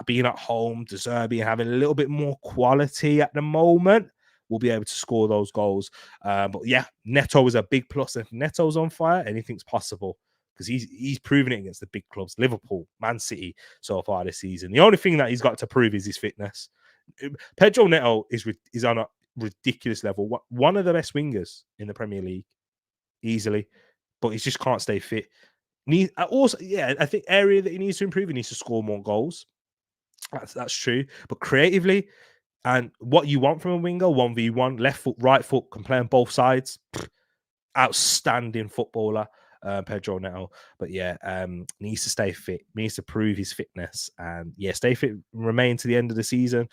being at home, De Zerbi having a little bit more quality at the moment. will be able to score those goals. But yeah, Neto is a big plus. If Neto's on fire, anything's possible because he's proven it against the big clubs, Liverpool, Man City, so far this season. The only thing that he's got to prove is his fitness. Pedro Neto is on a ridiculous level. One of the best wingers in the Premier League, easily, but he just can't stay fit. I think area that he needs to improve, he needs to score more goals. That's true. But creatively, and what you want from a winger, 1v1, left foot, right foot, can play on both sides. Outstanding footballer, Pedro Neto. But yeah, needs to stay fit, needs to prove his fitness, and yeah, stay fit, remain to the end of the season.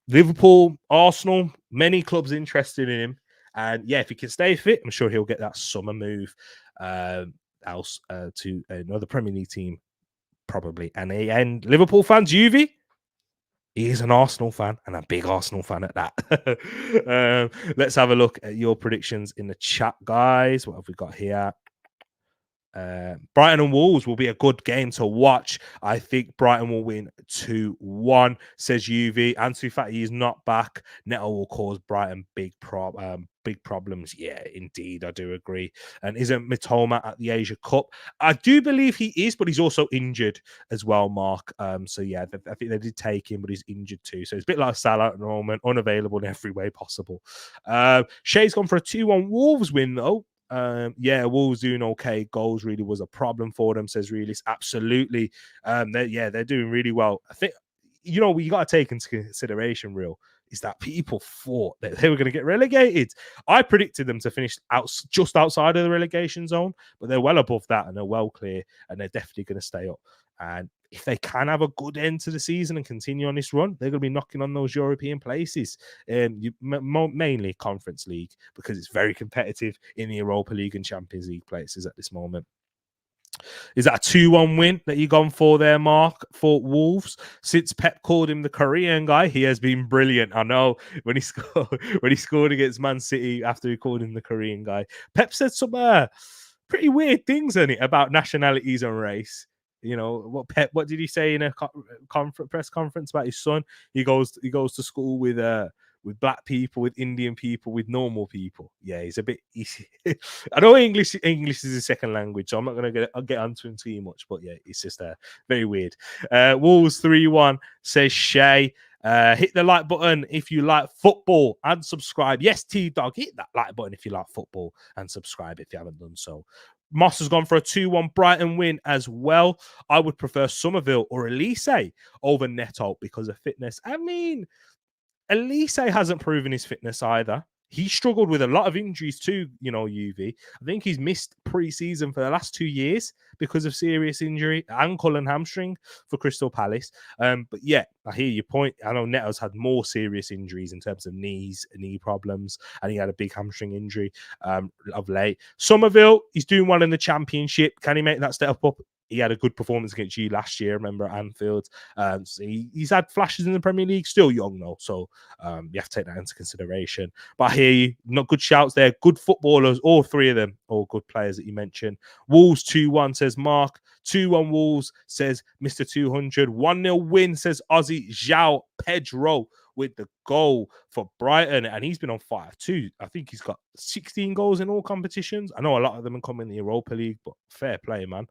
Liverpool, Arsenal, many clubs interested in him. And yeah, if he can stay fit, I'm sure he'll get that summer move else to another Premier League team, probably. And Liverpool fans, Juve, he is an Arsenal fan and a big Arsenal fan at that. Let's have a look at your predictions in the chat, guys. What have we got here? Brighton and Wolves will be a good game to watch. I think Brighton will win 2-1, says UV. Ansu Fati is not back. Neto will cause Brighton big problems. Yeah, indeed, I do agree. And isn't Mitoma at the Asia Cup? I do believe he is, but he's also injured as well, Mark. So yeah, I think they did take him, but he's injured too. So it's a bit like Salah at the moment, unavailable in every way possible. Shea's gone for a 2-1 Wolves win, though. Yeah, Wolves doing okay. Goals really was a problem for them, says Realist. Absolutely. They're doing really well. I think, what you got to take into consideration, Real, is that people thought that they were going to get relegated. I predicted them to finish just outside of the relegation zone, but they're well above that and they're well clear, and they're definitely going to stay up. And if they can have a good end to the season and continue on this run, they're going to be knocking on those European places. Mainly Conference League, because it's very competitive in the Europa League and Champions League places at this moment. Is that a 2-1 win that you gone for there, Mark, for Wolves? Since Pep called him the Korean guy, he has been brilliant. I know when he scored against Man City after he called him the Korean guy. Pep said some pretty weird things in it about nationalities and race. What did he say in a press conference about his son? He goes to school with black people, with Indian people, with normal people. Yeah, he's a bit. I know English is his second language, so I'm not going to get onto him too much. But yeah, it's just very weird. Wolves 3-1, says Shay. Hit the like button if you like football and subscribe. Yes, T-Dog, hit that like button if you like football and subscribe if you haven't done so. Moss has gone for a 2-1 Brighton win as well. I would prefer Somerville or Elise over Neto because of fitness. I mean, Elise hasn't proven his fitness either. He struggled with a lot of injuries too, UV. I think he's missed pre-season for the last 2 years because of serious injury, ankle and hamstring for Crystal Palace. But yeah, I hear your point. I know Neto's had more serious injuries in terms of knee problems, and he had a big hamstring injury of late. Somerville, he's doing well in the Championship. Can he make that step up? He had a good performance against you last year, remember, at Anfield. So he's had flashes in the Premier League, still young though, so you have to take that into consideration. But I hear you, not good shouts there. Good footballers, all three of them, all good players that you mentioned. Wolves 2-1, says Mark. 2-1 Wolves, says Mr. 200. 1-0 win, says Ozzy João Pedro with the goal for Brighton, and he's been on fire too. I think he's got 16 goals in all competitions. I know a lot of them come in the Europa League, but fair play, man.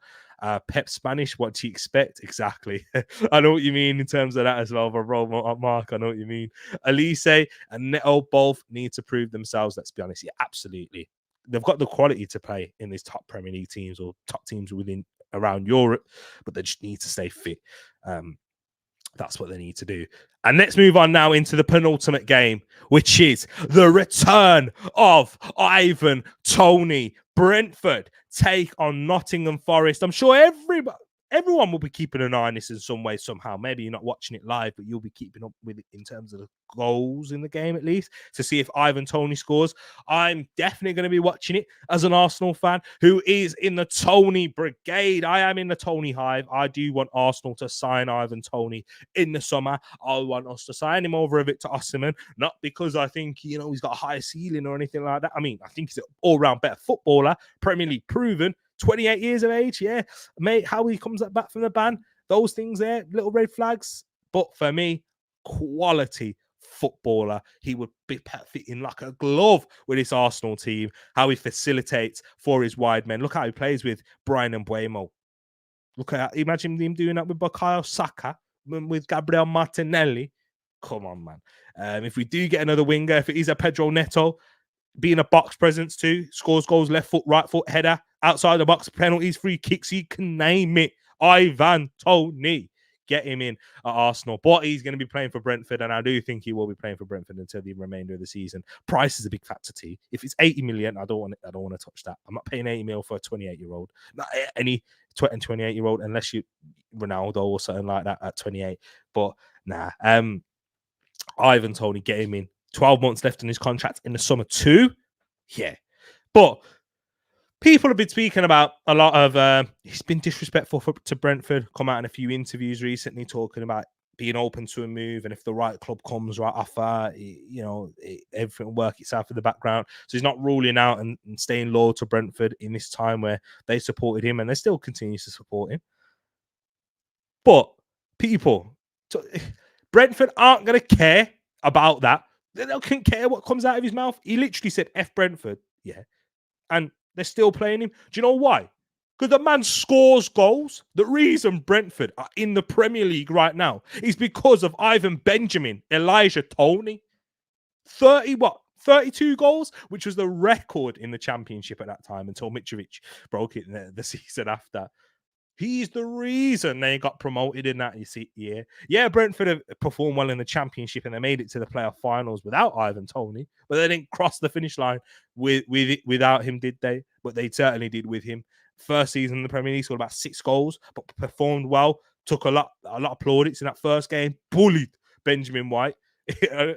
Pep Spanish, what do you expect? Exactly. I know what you mean in terms of that as well, Mark. I know what you mean. Elise and Neto both need to prove themselves. Let's be honest. Yeah, absolutely. They've got the quality to play in these top Premier League teams or top teams around Europe, but they just need to stay fit. That's what they need to do. And let's move on now into the penultimate game, which is the return of Ivan Toney. Brentford take on Nottingham Forest. I'm sure everyone will be keeping an eye on this in some way, somehow. Maybe you're not watching it live, but you'll be keeping up with it in terms of the goals in the game, at least, to see if Ivan Toney scores. I'm definitely going to be watching it as an Arsenal fan who is in the Toney brigade. I am in the Toney hive. I do want Arsenal to sign Ivan Toney in the summer. I want us to sign him over Victor Osimhen, not because I think, he's got a higher ceiling or anything like that. I mean, I think he's an all-round better footballer, Premier League proven, 28 years of age, yeah. Mate, how he comes back from the ban, those things there, little red flags. But for me, quality footballer. He would be fitting like a glove with this Arsenal team, how he facilitates for his wide men. Look how he plays with Brian and Buemo. Look at imagine him doing that with Bukayo Saka, with Gabriel Martinelli. Come on, man. If we do get another winger, if it is a Pedro Neto, being a box presence too, scores goals, left foot, right foot, header, outside the box, penalties, free kicks, you can name it. Ivan Toney. Get him in at Arsenal. But he's going to be playing for Brentford, and I do think he will be playing for Brentford until the remainder of the season. Price is a big factor too. If it's 80 million, I don't want to touch that. I'm not paying 80 mil for a 28-year-old. Not any 28-year-old, unless you Ronaldo or something like that at 28. But nah. Ivan Toney, get him in. 12 months left in his contract in the summer too. Yeah. But people have been speaking about a lot of he's been disrespectful to Brentford. Come out in a few interviews recently talking about being open to a move, and if the right club comes, right offer, everything will work itself in the background. So he's not ruling out and staying loyal to Brentford in this time where they supported him and they still continue to support him. But people, Brentford aren't going to care about that. They don't care what comes out of his mouth. He literally said F Brentford. Yeah. And they're still playing him. Do you know why? Because the man scores goals. The reason Brentford are in the Premier League right now is because of Ivan Benjamin, Elijah Toney. 32 goals, which was the record in the Championship at that time until Mitrovic broke it the season after. He's the reason they got promoted in that year. Yeah, Brentford have performed well in the Championship and they made it to the playoff finals without Ivan Toney, but they didn't cross the finish line without him, did they? But they certainly did with him. First season in the Premier League, scored about 6 goals, but performed well. Took a lot of plaudits in that first game. Bullied Benjamin White.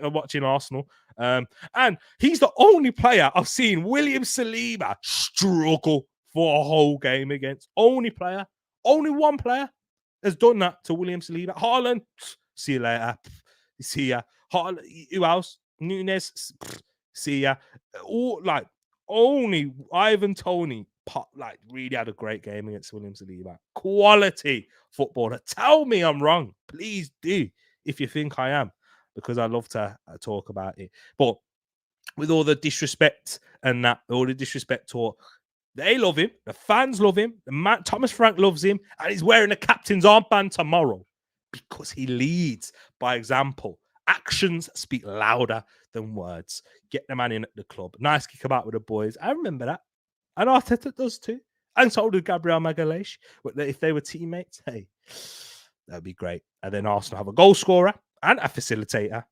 Watching Arsenal. And he's the only player I've seen William Saliba struggle for a whole game against. Only player. Only one player has done that to William Saliba. Haaland, see you later. See ya. Haaland, who else? Nunes, see ya. Only Ivan Toney, really had a great game against William Saliba. Quality footballer. Tell me I'm wrong. Please do, if you think I am, because I love to talk about it. But with all the disrespect and that, all the disrespect talk, they love him. The fans love him. Thomas Frank loves him. And he's wearing the captain's armband tomorrow because he leads by example. Actions speak louder than words. Get the man in at the club. Nice kick about with the boys. I remember that. And Arteta does too. And so did Gabriel Magalhaes. But if they were teammates, hey, that'd be great. And then Arsenal have a goal scorer and a facilitator,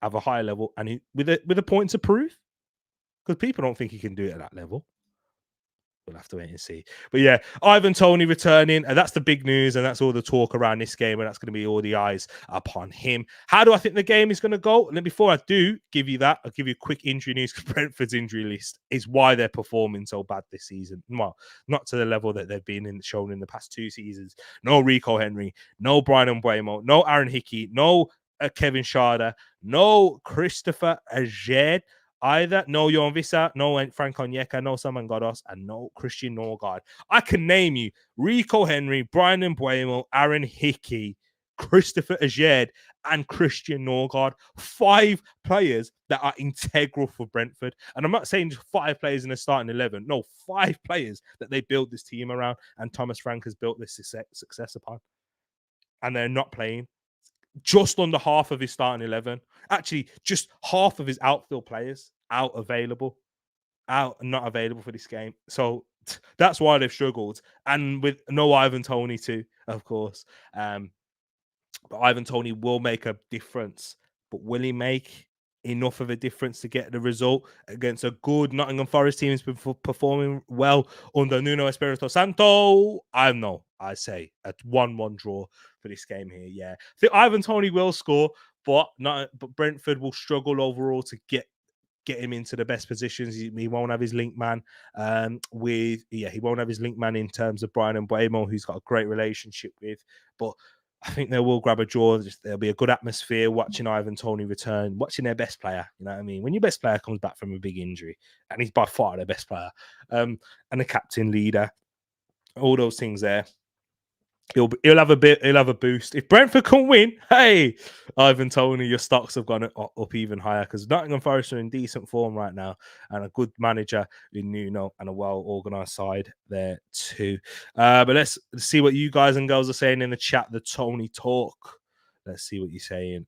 have a higher level, and with a point to prove. Because people don't think he can do it at that level. We'll have to wait and see. But yeah, Ivan Toney returning, and that's the big news, and that's all the talk around this game, and that's going to be all the eyes upon him. How do I think the game is going to go? And then before I do give you that, I'll give you a quick injury news, because Brentford's injury list is why they're performing so bad this season. Well, not to the level that they've been shown in the past 2 seasons. No Rico Henry, no Brian Mbeumo, no Aaron Hickey, no Kevin Schade, no Christopher Ajed, either no Johan Vissa, no Frank Onyeka, no Saman Godos, and no Christian Norgard. I can name you Rico Henry, Brian Mbeumo, Aaron Hickey, Christopher Ajed, and Christian Norgard. 5 players that are integral for Brentford. And I'm not saying just 5 players in the starting 11. No, 5 players that they build this team around, and Thomas Frank has built this success upon. And they're not playing. Just under half of his starting 11. Actually, just half of his outfield players not available for this game. So that's why they've struggled. And with no Ivan Toney too, of course. But Ivan Toney will make a difference. But will he make enough of a difference to get the result against a good Nottingham Forest team who's been performing well under Nuno Espirito Santo? I say a 1-1 draw for this game here. Yeah, I think Ivan Toney will score, but Brentford will struggle overall to get him into the best positions. He won't have his link man he won't have his link man in terms of Brian Mbeumo, who's got a great relationship with. But I think they will grab a draw. There'll be a good atmosphere watching Ivan Toney return, watching their best player. You know what I mean? When your best player comes back from a big injury, and he's by far their best player, and the captain, leader, all those things there. He'll have a boost. If Brentford can win, hey, Ivan Toney, your stocks have gone up even higher because Nottingham Forest are in decent form right now and a good manager in Nuno and a well-organised side there too. But let's see what you guys and girls are saying in the chat, the Toney talk. Let's see what you're saying.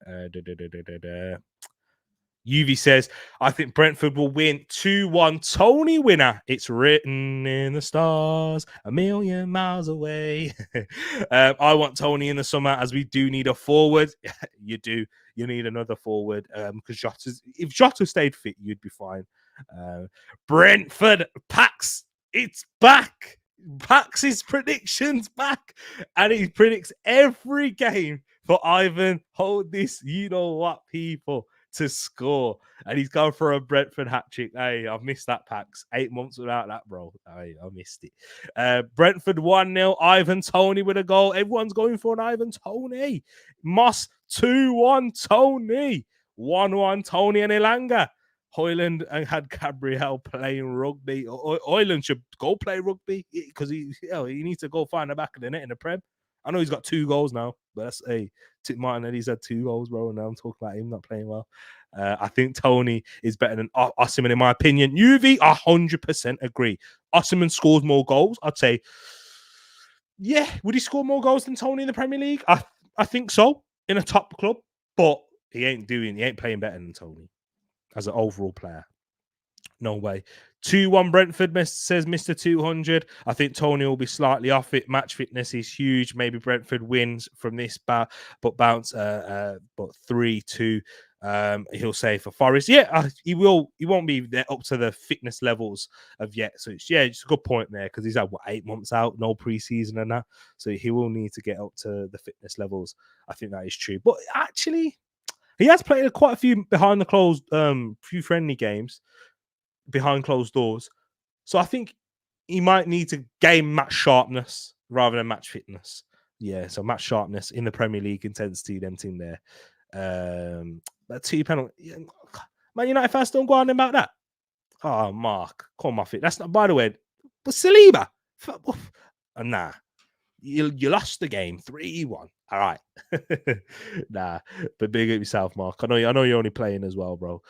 UV says, I think Brentford will win 2-1. Toney winner. It's written in the stars, a million miles away. I want Toney in the summer as we do need a forward. You do. You need another forward because if Jota stayed fit, you'd be fine. Brentford, Pax, it's back. Pax's predictions back. And he predicts every game for Ivan. Hold this, you know what, people, to score, and he's gone for a Brentford hat-trick. Hey, I've missed that, Pax. 8 months without that, bro. Hey, I missed it. Brentford 1-0. Ivan Toney with a goal. Everyone's going for an Ivan Toney. Moss 2-1 Toney. 1-1 Toney and Elanga. Hoyland had Gabriel playing rugby. Hoyland should go play rugby because he needs to go find the back of the net in the Prem. I know he's got 2 goals now, but that's Tip Martinelli's had 2 goals, bro. And now I'm talking about him not playing well. I think Toney is better than Osimhen, in my opinion. UV, 100% agree. Osimhen scores more goals. I'd say, yeah, would he score more goals than Toney in the Premier League? I think so, in a top club, but he ain't playing better than Toney as an overall player. No way. 2-1 Brentford, says Mr. 200. I think Toney will be slightly off it. Match fitness is huge. Maybe Brentford wins from this but bounce. But 3-2. He'll say for Forest. Yeah, he will. He won't be there up to the fitness levels of yet. So it's a good point there because he's had 8 months out, no preseason and that. So he will need to get up to the fitness levels. I think that is true. But actually, he has played quite a few behind the closed, few friendly games behind closed doors. So I think he might need to gain match sharpness rather than match fitness. Yeah, so match sharpness in the Premier League intensity, them team there. That 2 penalty. Man United fans don't go on about that. Oh, Mark, come off it. That's not, by the way, but Saliba. Nah. You lost the game 3-1. All right. Nah, but big up yourself, Mark. I know you're only playing as well, bro.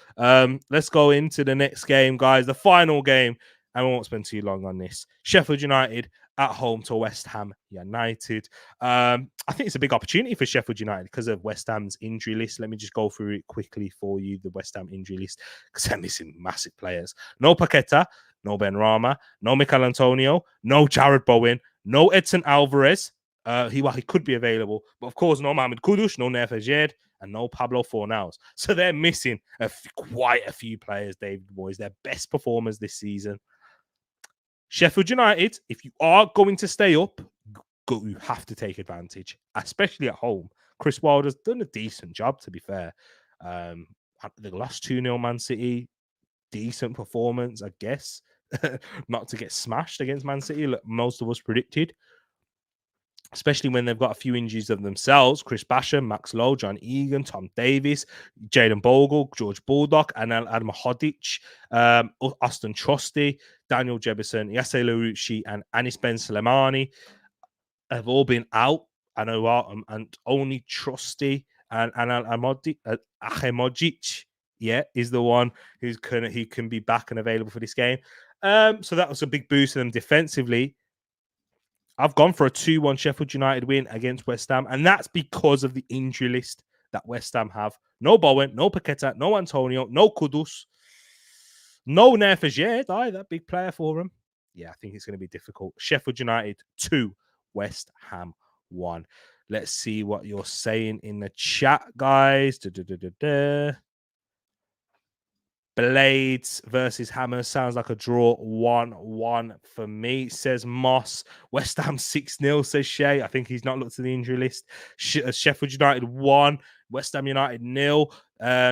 Let's go into the next game, guys. The final game. I won't spend too long on this. Sheffield United at home to West Ham United. I think it's a big opportunity for Sheffield United because of West Ham's injury list. Let me just go through it quickly for you, the West Ham injury list, because they're missing massive players. No Paqueta, no Ben Rama, no Mikel Antonio, no Jared Bowen, no Edson Alvarez. He could be available, but of course, no Mohamed Kudus, no Neves, and no Pablo Fornals. So they're missing quite a few players, David Boys. Their best performers this season. Sheffield United, if you are going to stay up, you have to take advantage, especially at home. Chris Wilder's done a decent job, to be fair. They lost 2-0 Man City. Decent performance, I guess. Not to get smashed against Man City, like most of us predicted. Especially when they've got a few injuries of themselves. Chris Basham, Max Lowe, John Egan, Tom Davies, Jayden Bogle, George Bulldog, and Adam Hodic, Aston Trusty, Daniel Jebison, Yasser Larouchi, and Anis Ben Soleimani have all been out. I know, and only Trusty and Achemodzic, is the one who can be back and available for this game. So that was a big boost for them defensively. I've gone for a 2-1 Sheffield United win against West Ham, and that's because of the injury list that West Ham have. No Bowen, no Paqueta, no Antonio, no Kudus, no Neves, that big player for them. Yeah, I think it's going to be difficult. Sheffield United 2, West Ham 1. Let's see what you're saying in the chat, guys. Blades versus Hammers sounds like a draw. 1-1 for me, says Moss. West Ham 6-0, says Shay. I think he's not looked at the injury list. Sheffield United 1, West Ham United 0,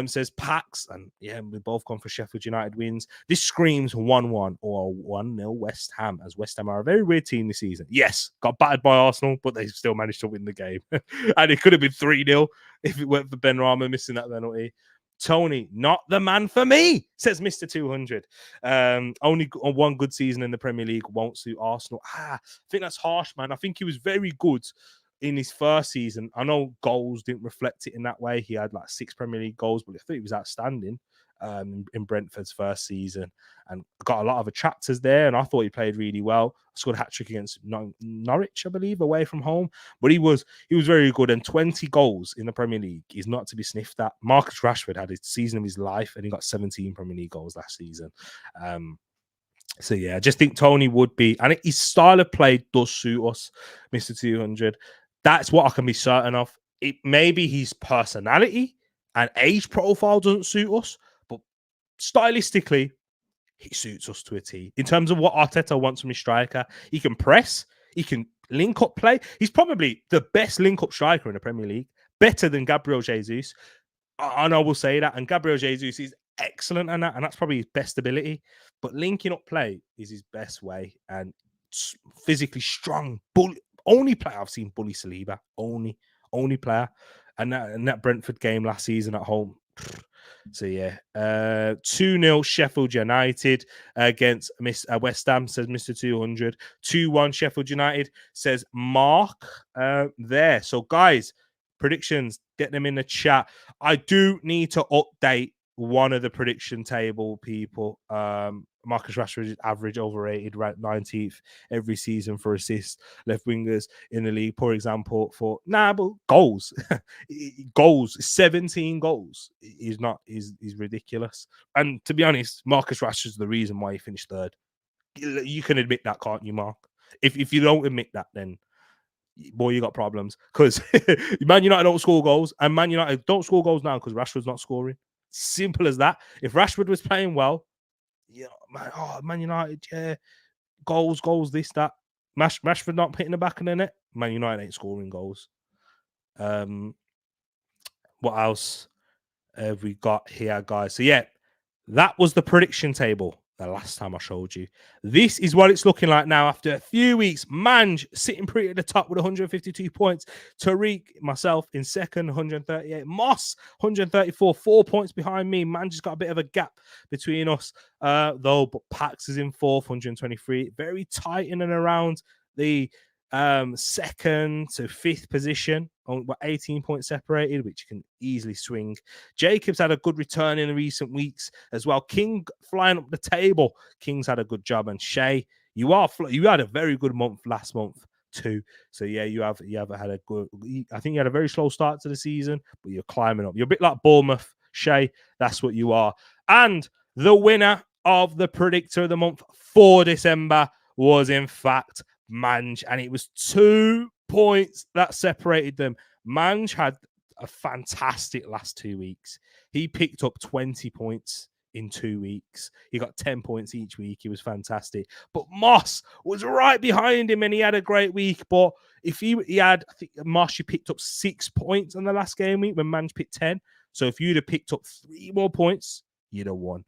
says Pax. And yeah, we've both gone for Sheffield United wins. This screams 1-1 or 1-0 West Ham, as West Ham are a very weird team this season. Yes, got battered by Arsenal, but they still managed to win the game. And it could have been 3-0 if it weren't for Ben Rama missing that penalty. Toney, not the man for me, says Mr. 200. Only one good season in the Premier League won't suit Arsenal. I think that's harsh, man. I think he was very good in his first season. I know goals didn't reflect it in that way. He had like 6 Premier League goals, but I think he was outstanding in Brentford's first season and got a lot of attractors there. And I thought he played really well. Scored a hat-trick against Norwich, I believe, away from home. But he was very good. And 20 goals in the Premier League is not to be sniffed at. Marcus Rashford had a season of his life and he got 17 Premier League goals last season. So, yeah, I just think Toney would be, and his style of play does suit us, Mr. 200. That's what I can be certain of. It maybe his personality and age profile doesn't suit us, but stylistically, he suits us to a T. In terms of what Arteta wants from his striker, he can press, he can link up play. He's probably the best link up striker in the Premier League, better than Gabriel Jesus. And I will say that. And Gabriel Jesus is excellent at that, and that's probably his best ability. But linking up play is his best way. And physically strong, only player I've seen bully Saliba. Only player. And that Brentford game last season at home. So yeah, 2-0 Sheffield United against West Ham, says Mr. 200. 2-1 Sheffield United, says Mark there. So guys, predictions, get them in the chat. I do need to update one of the prediction table people. Marcus Rashford is average overrated, ranked 19th every season for assists. Left wingers in the league, for example, for but goals, 17 goals is ridiculous. And to be honest, Marcus Rashford's the reason why he finished third. You can admit that, can't you, Mark? If you don't admit that, then boy, you got problems. Because Man United don't score goals, and Man United don't score goals now because Rashford's not scoring. Simple as that. If Rashford was playing well, Man United, yeah, goals, this, that. Rashford not hitting the back of the net. Man United ain't scoring goals. What else have we got here, guys? So yeah, that was the prediction table the last time I showed you. This is what it's looking like now after a few weeks. Mange sitting pretty at the top with 152 points. Tereak, myself in second, 138. Moss, 134, 4 points behind me. Mange has got a bit of a gap between us, though, but Pax is in fourth, 123. Very tight in and around the second to fifth position, on 18 points separated, which can easily swing. Jacobs had a good return in the recent weeks as well. King flying up the table. King's had a good job, and Shay, you had a very good month last month too. So yeah, you have had a good. I think you had a very slow start to the season, but you're climbing up. You're a bit like Bournemouth, Shay. That's what you are. And the winner of the predictor of the month for December was in fact Mange, and it was 2 points that separated them. Mange had a fantastic last 2 weeks. He picked up 20 points in 2 weeks. He got 10 points each week. He was fantastic. But Moss was right behind him, and he had a great week. But if he had, I think Moss, you picked up 6 points on the last game week when Mange picked 10. So if you'd have picked up 3 more points, you'd have won.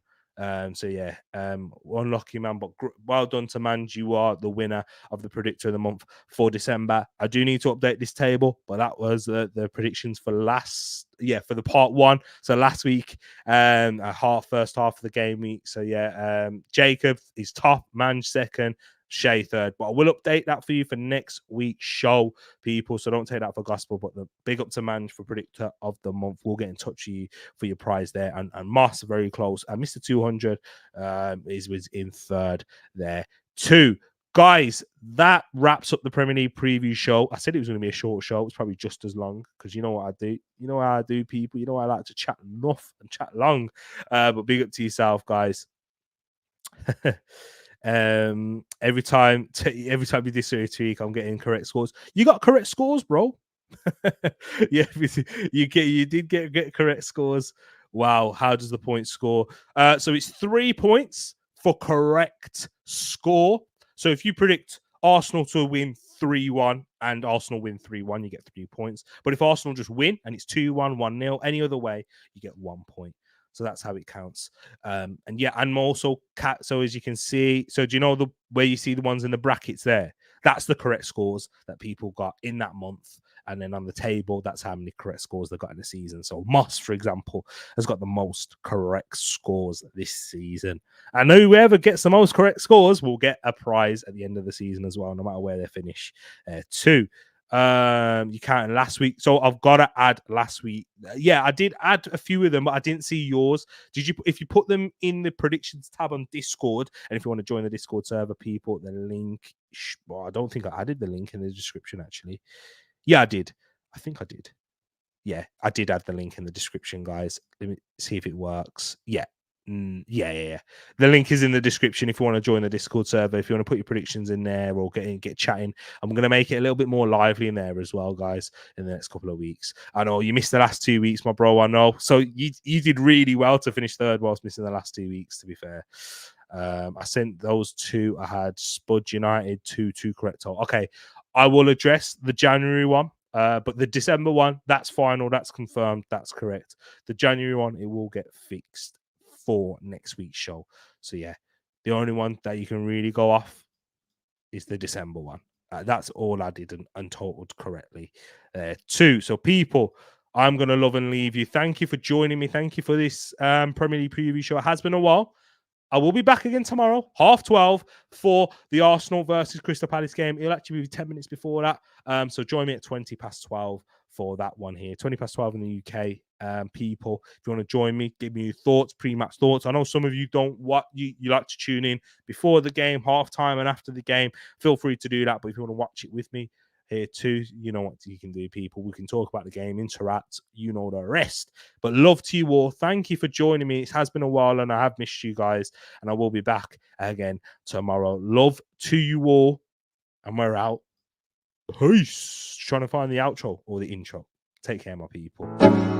So yeah, unlucky, man, but well done to Mange. You are the winner of the predictor of the month for December. I do need to update this table, but that was the predictions for for the part one. So last week, first half of the game week. So yeah, Jacob is top, Mange second, Shay third. But I will update that for you for next week's show, people. So don't take that for gospel. But the big up to Mange for predictor of the month. We'll get in touch with you for your prize there. And Moss very close. And Mr. 200 was in third there too. Guys, that wraps up the Premier League preview show. I said it was going to be a short show. It's probably just as long because you know what I do. You know how I do, people. You know I like to chat enough and chat long. But big up to yourself, guys. Every time you do Tereak, I'm getting correct scores. You got correct scores, bro. Yeah, you did get correct scores. Wow, how does the point score? So it's 3 points for correct score. So if you predict Arsenal to win 3-1 and Arsenal win 3-1, you get 3 points. But if Arsenal just win and it's 2-1, 1-0, any other way, you get 1 point. So that's how it counts. And yeah, and also, so as you can see, so do you know where you see the ones in the brackets there? That's the correct scores that people got in that month. And then on the table, that's how many correct scores they've got in the season. So Moss, for example, has got the most correct scores this season. And whoever gets the most correct scores will get a prize at the end of the season as well, no matter where they finish too. You counted last week, so I've got to add last week. Yeah, I did add a few of them, but I didn't see yours. Did you? If you put them in the predictions tab on Discord, and if you want to join the Discord server, people, the link. Well, I don't think I added the link in the description actually. Yeah, I did. I think I did. Yeah, I did add the link in the description, guys. Let me see if it works. Yeah. Yeah. The link is in the description if you want to join the Discord server. If you want to put your predictions in there or get chatting, I'm going to make it a little bit more lively in there as well, guys, in the next couple of weeks. I know you missed the last 2 weeks, my bro. I know. So you did really well to finish third whilst missing the last 2 weeks, to be fair. I sent those two. I had Spud United, two correct. Okay, I will address the January one. But the December one, that's final, that's confirmed, that's correct. The January one, it will get fixed for next week's show. So yeah, the only one that you can really go off is the December one. That's all I did and totaled correctly too. So people, I'm going to love and leave you. Thank you for joining me. Thank you for this Premier League preview show. It has been a while. I will be back again tomorrow, 12:30, for the Arsenal versus Crystal Palace game. It'll actually be 10 minutes before that. So join me at 12:20 for that one here. 12:20 in the UK. People, if you want to join me, give me your thoughts, pre-match thoughts. I know some of you don't you like to tune in before the game, halftime, and after the game. Feel free to do that. But if you want to watch it with me here too, you know what you can do, people. We can talk about the game, interact, you know the rest. But love to you all. Thank you for joining me. It has been a while and I have missed you guys, and I will be back again tomorrow. Love to you all, and we're out. Peace. Trying to find the outro or the intro. Take care, my people.